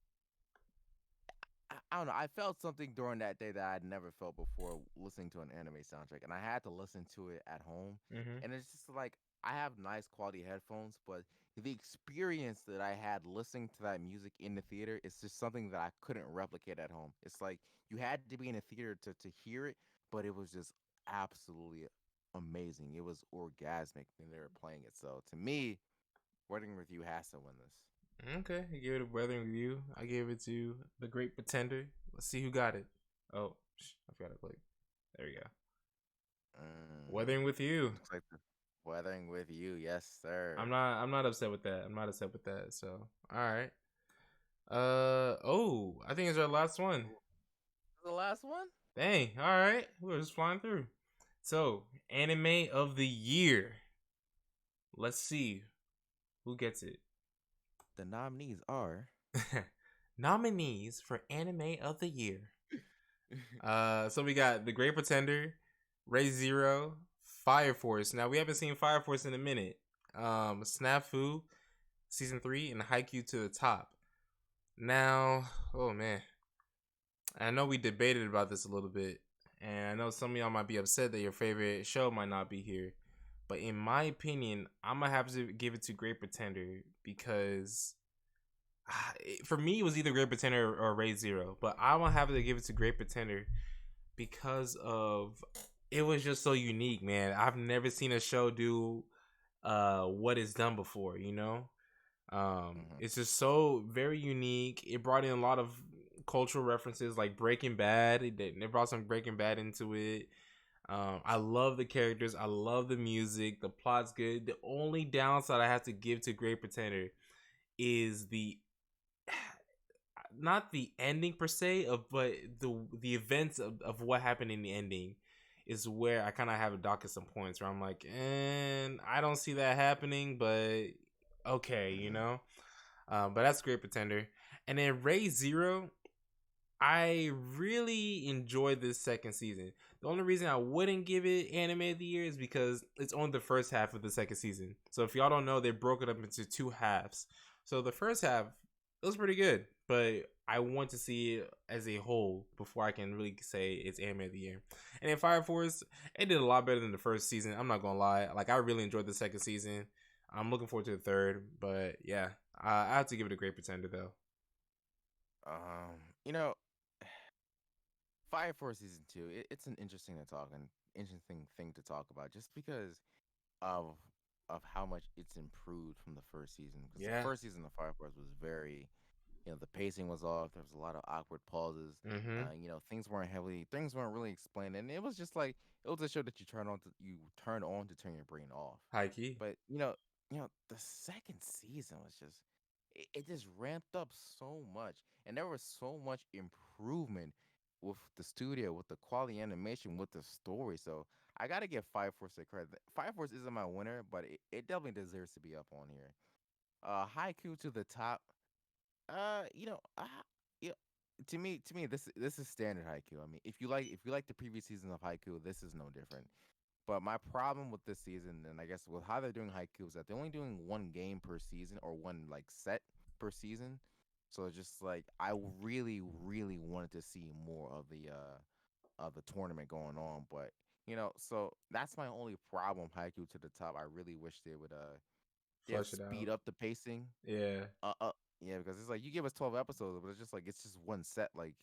I don't know. I felt something during that day that I'd never felt before listening to an anime soundtrack, and I had to listen to it at home. Mm-hmm. And it's just like I have nice quality headphones, but the experience that I had listening to that music in the theater is just something that I couldn't replicate at home. It's like you had to be in a theater to hear it, but it was just absolutely amazing. It was orgasmic when they were playing it. So to me, Wedding with You has to win this. Okay, I give it a Weathering with You. I gave it to The Great Pretender. Let's see who got it. Oh, I forgot to click. There we go. Weathering with You. Looks like Weathering with You, yes, sir. I'm not upset with that. I'm not upset with that. So, all right. Oh, I think it's our last one. The last one? Dang. All right, we're just flying through. So, anime of the year. Let's see Who gets it? The nominees are. Nominees for Anime of the Year. So we got The Great Pretender, Ray Zero, Fire Force. Now we haven't seen Fire Force in a minute. Snafu, season 3, and Haikyuu to the Top. Now, oh man, I know we debated about this a little bit, and I know some of y'all might be upset that your favorite show might not be here. But in my opinion, I'm gonna have to give it to Great Pretender because for me it was either Great Pretender or Raid Zero. But I'm gonna have to give it to Great Pretender because of it was just so unique, man. I've never seen a show do what it's done before, you know? It's just so very unique. It brought in a lot of cultural references like Breaking Bad. It brought some Breaking Bad into it. I love the characters. I love the music. The plot's good. The only downside I have to give to Great Pretender is the not the ending per se but the events of what happened in the ending is where I kind of have a dock at some points where I'm like, and I don't see that happening, but okay, you know. But that's Great Pretender. And then Ray Zero, I really enjoyed this second season. The only reason I wouldn't give it Anime of the Year is because it's only the first half of the second season. So if y'all don't know, they broke it up into 2 halves. So the first half, it was pretty good, but I want to see it as a whole before I can really say it's Anime of the Year. And then Fire Force, it did a lot better than the first season. I'm not gonna lie. Like, I really enjoyed the second season. I'm looking forward to the third, but yeah, I have to give it a Great Pretender though. You know, Fire Force season 2. It's an interesting thing to talk about, just because of how much it's improved from the first season. Because the Yeah. first season of Fire Force was very, the pacing was off. There was a lot of awkward pauses. Mm-hmm. Things weren't really explained, and it was just like it was a show that you turn on to turn your brain off. High key. But the second season was just it just ramped up so much, and there was so much improvement with the studio, with the quality animation, with the story. So I gotta give Fire Force a credit. Fire Force isn't my winner, but it definitely deserves to be up on here. Haiku to the top. Uh, you know, uh, yeah. To me, this is standard Haiku. I mean, if you like the previous season of Haiku, this is no different. But my problem with this season, and I guess with how they're doing Haiku, is that they're only doing one game per season, or one like set per season. So it's just like I really, really wanted to see more of the tournament going on. But so that's my only problem. Haiku to the top. I really wish they would Flush it speed out. up the pacing. Yeah. Yeah, because it's like you give us 12 episodes, but it's just one set. Like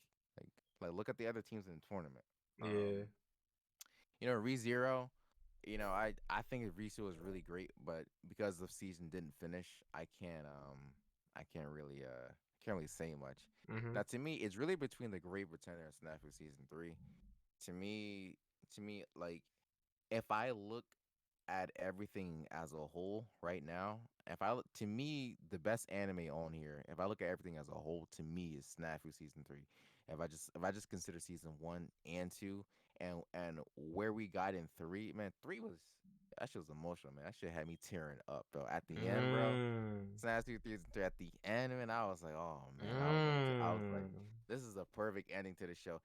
look at the other teams in the tournament. Yeah. ReZero, I think ReZero is really great, but because the season didn't finish, I can't really say much. Mm-hmm. Now, to me, it's really between the Great Pretender and Snafu season 3. To me, like, if I look at everything as a whole right now, to me, the best anime on here, if I look at everything as a whole, to me is Snafu season 3. If I just consider season 1 and 2, and where we got in 3, man, 3 was that shit was emotional, man. That shit had me tearing up, bro. At the end, bro. Mm. Snafu season 3 at the end, man, I was like, oh man, I was like, Mm. this is a perfect ending to the show.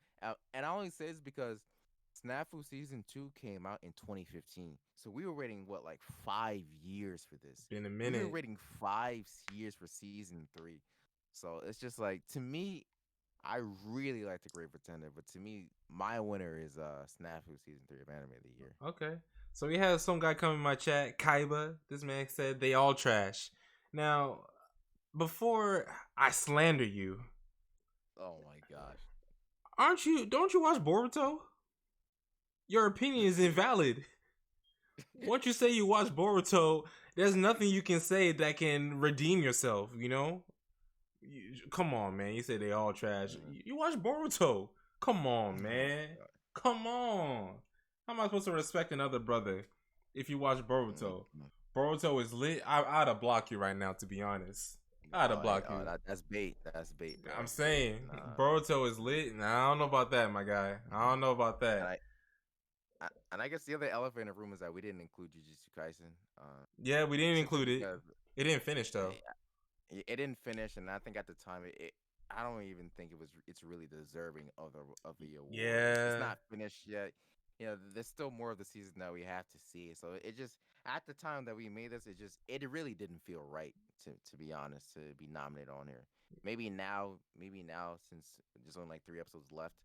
And I only say this because Snafu season 2 came out in 2015. So we were waiting like 5 years for this. Been a We were minute. waiting 5 years for season 3. So it's just like, to me, I really like the Great Pretender, but to me, my winner is Snafu season 3 of Anime of the Year. Okay. So we had some guy come in my chat, Kaiba. This man said they all trash. Now, before I slander you, Oh my gosh. don't you watch Boruto? Your opinion is invalid. Once you say you watch Boruto, there's nothing you can say that can redeem yourself, you know? Come on, man. You say they all trash. You watch Boruto. Come on, man. Come on. How am I supposed to respect another brother if you watch Boruto? Boruto is lit. I'd have blocked you right now, to be honest. I'd have blocked you. That's bait. That's bait, bro. I'm saying Boruto is lit. Nah, I don't know about that, my guy. I don't know about that. And I guess the other elephant in the room is that we didn't include Jujutsu Kaisen. Yeah, we didn't include it. It didn't finish though. It didn't finish, and I think at the time I don't even think it's really deserving of the award. It's Yeah, not finished yet. You know, there's still more of the season that we have to see. So it just at the time that we made this, it really didn't feel right to be honest to be nominated on here. Maybe now since there's only like 3 episodes left,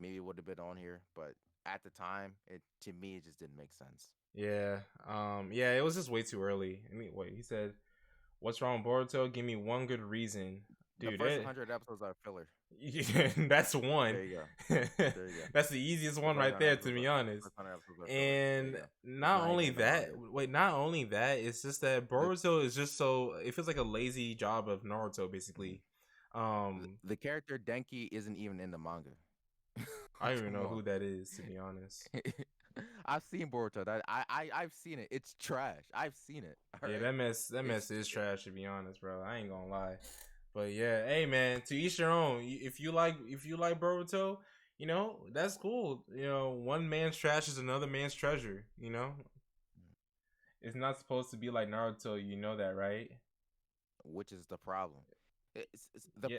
maybe it would have been on here. But at the time, it to me it just didn't make sense. yeah, yeah. It was just way too early. I mean, wait. He said, "What's wrong, Boruto? Give me one good reason, The dude." first 100 episodes are filler. Yeah, that's one. There you go. There you go. That's the easiest The one first right 100 there, to episodes be are honest. first 100 episodes are filler. There you And go. It's not not even only in the that, manga. wait, not only that, it's just that The Boruto is just so, it feels like a lazy job of Naruto, mhm. basically. The character Denki isn't even in the manga. I don't even Come know on. who that is, to be honest. I've seen Boruto. I've seen it. It's trash. I've seen it. All Yeah, right. that It's mess is trash, to be honest, bro. I ain't gonna lie. But yeah, hey man, to each their own. If you like Boruto, you know that's cool. You know, one man's trash is another man's treasure. You know, it's not supposed to be like Naruto. You know that, right? which is the problem. It's Yeah,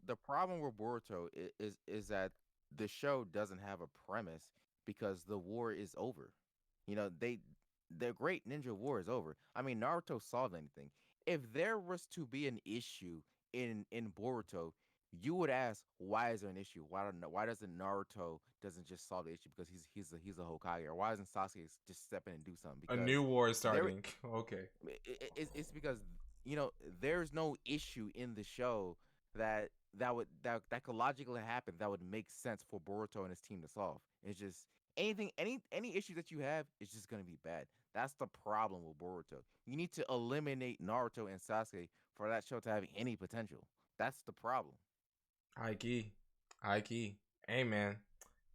the problem with Boruto is that the show doesn't have a premise because the war is over. You know, the great ninja war is over. I mean, Naruto solved anything. If there was to be an issue in Boruto, you would ask, why is there an issue? Why doesn't Naruto doesn't just solve the issue because he's a Hokage, or why doesn't Sasuke just step in and do something? a Because new war is there starting. Okay. it's because there's no issue in the show that could logically happen that would make sense for Boruto and his team to solve. It's just any issue that you have is just gonna be bad. That's the problem with Boruto. You need to eliminate Naruto and Sasuke for that show to have any potential. That's the problem. High key, high key. Hey man,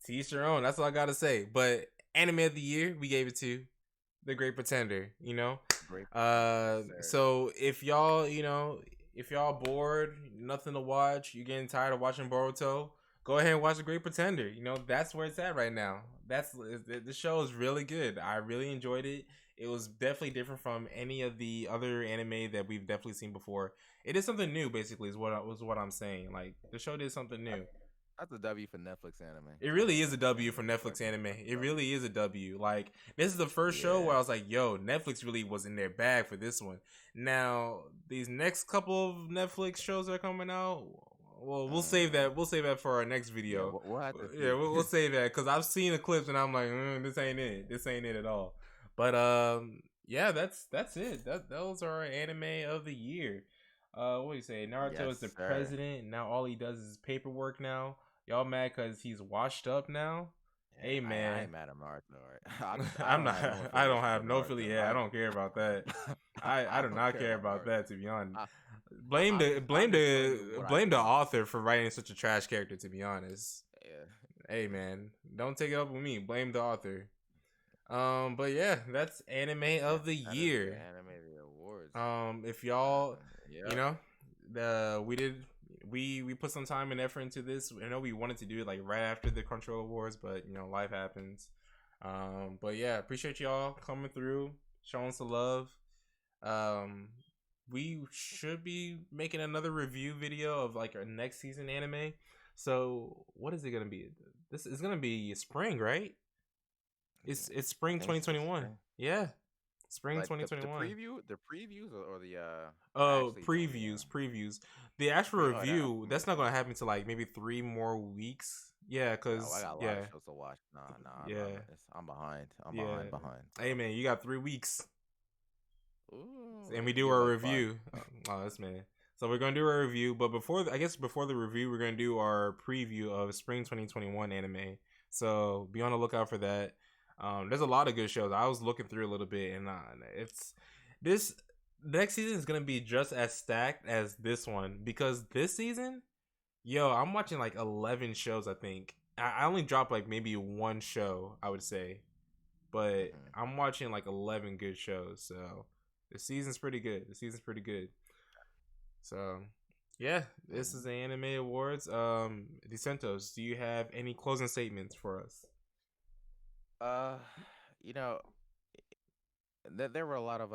to each their own. That's all I gotta say. But anime of the year, we gave it to The Great Pretender. You know, Great pretender, yes sir. so if y'all, you know, if y'all bored, nothing to watch, you getting tired of watching Boruto, go ahead and watch The Great Pretender. You know, that's where it's at right now. The show is really good. I really enjoyed it. It was definitely different from any of the other anime that we've definitely seen before. It is something new, basically, is what I'm saying. Like the show did something new. That's a W for Netflix anime. It I'm really a, is a W for I'm a Netflix anime. Netflix It W. really is a W. Like this is the first show where Yeah. I was like, "Yo, Netflix really was in their bag for this one." Now these next couple of Netflix shows that are coming out, well, we'll save Uh, that. We'll save that for our next yeah, video. we'll have to Yeah, see. we'll save that because I've seen the clips and I'm like, this ain't it. This ain't it at all. But yeah, that's it. Those are our anime of the year. What do you say? Naruto Yes, is the sir. president. Now all he does is paperwork now. Y'all mad because he's washed up now? Yeah, Hey I man, ain't mad at Naruto. Right? I I'm don't not. have no I don't affiliation have with no Naruto. affiliate. Yeah, I don't care about that. I I do don't not care care about about Naruto. that. To be honest, I, I'm just telling you what I've blame the seen. author for writing such a trash character. To be honest, Yeah. hey man, don't take it up with me. Blame the author. But yeah, that's anime Yeah, of the that is the year. animated awards. If y'all, you Yep. know, we put some time and effort into this. I know we wanted to do it like right after the Crunchyroll Awards, but you know, life happens. But yeah, appreciate y'all coming through, showing some love. Um, we should be making another review video of like our next season anime. So what is it gonna be? This is gonna be spring, right? It's I spring think so. 2021. Spring. Yeah, spring Like the 2021. previews or the Oh, actually doing the previews. The actual I'm review, familiar that's with not that. gonna happen to like maybe 3 more weeks. Yeah, I cause got a lot of yeah, shows to watch. yeah, I'm behind. I'm yeah. behind. Hey So, man, you got 3 weeks, ooh, and we do feels our like five. review. Oh, this man. So we're gonna do our review, but I guess before the review, we're gonna do our preview of spring 2021 anime. So be on the lookout for that. There's a lot of good shows. I was looking through a little bit, and it's this next season is gonna be just as stacked as this one because this season, yo, I'm watching like 11 shows. I think I only dropped like maybe one show, I would say, but Hmm. I'm watching like 11 good shows. So the season's pretty good. The season's pretty good. So yeah, this is Hmm. the Anime Awards. DeSantos, do you have any closing statements for us? Uh, you know, there were a lot of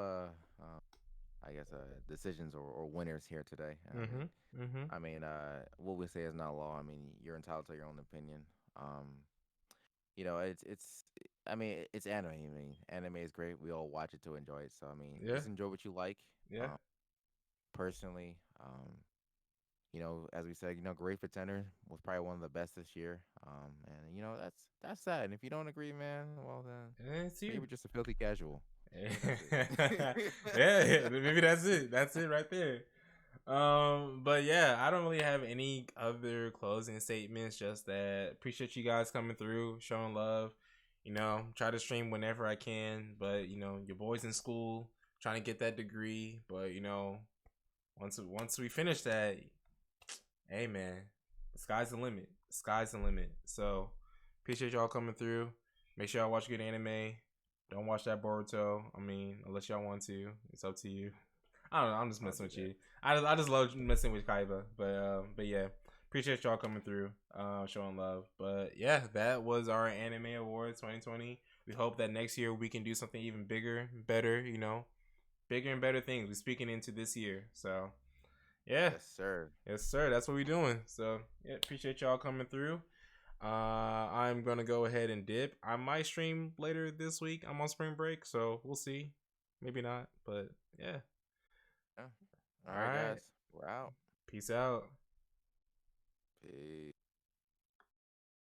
I guess decisions or winners here today. Mhm. Mhm. What we say is not law. I mean, you're entitled to your own opinion. Um, it's it's anime. I mean, anime is great. We all watch it to enjoy it. So I mean, Yeah. just enjoy what you like. Yeah. Um, personally, as we said, Great Pretender was probably one of the best this year. And that's sad. And if you don't agree, man, well then And it's maybe you. we're just a filthy casual. But that's Yeah, it. maybe that's it. That's it right there. But yeah, I don't really have any other closing statements. Just that appreciate you guys coming through, showing love. Try to stream whenever I can. But your boy's in school, trying to get that degree. But once we finish that, hey man, the sky's the limit. The sky's the limit. So appreciate y'all coming through. Make sure y'all watch good anime. Don't watch that Boruto. I mean, unless y'all want to, it's up to you. I don't know. I'm just I'll messing do with that. you. I just love messing with Kaiba. But yeah, appreciate y'all coming through, showing love. But yeah, that was our Anime Awards 2020. We hope that next year we can do something even bigger, better. Bigger and better things. We're speaking into this year. So yeah, Yes, sir. yes sir. That's what we're doing. So yeah, appreciate y'all coming through. I'm gonna go ahead and dip. I might stream later this week. I'm on spring break, so we'll see. Maybe not, but yeah. Yeah. All All right, right. guys. We're out. Peace out. Peace.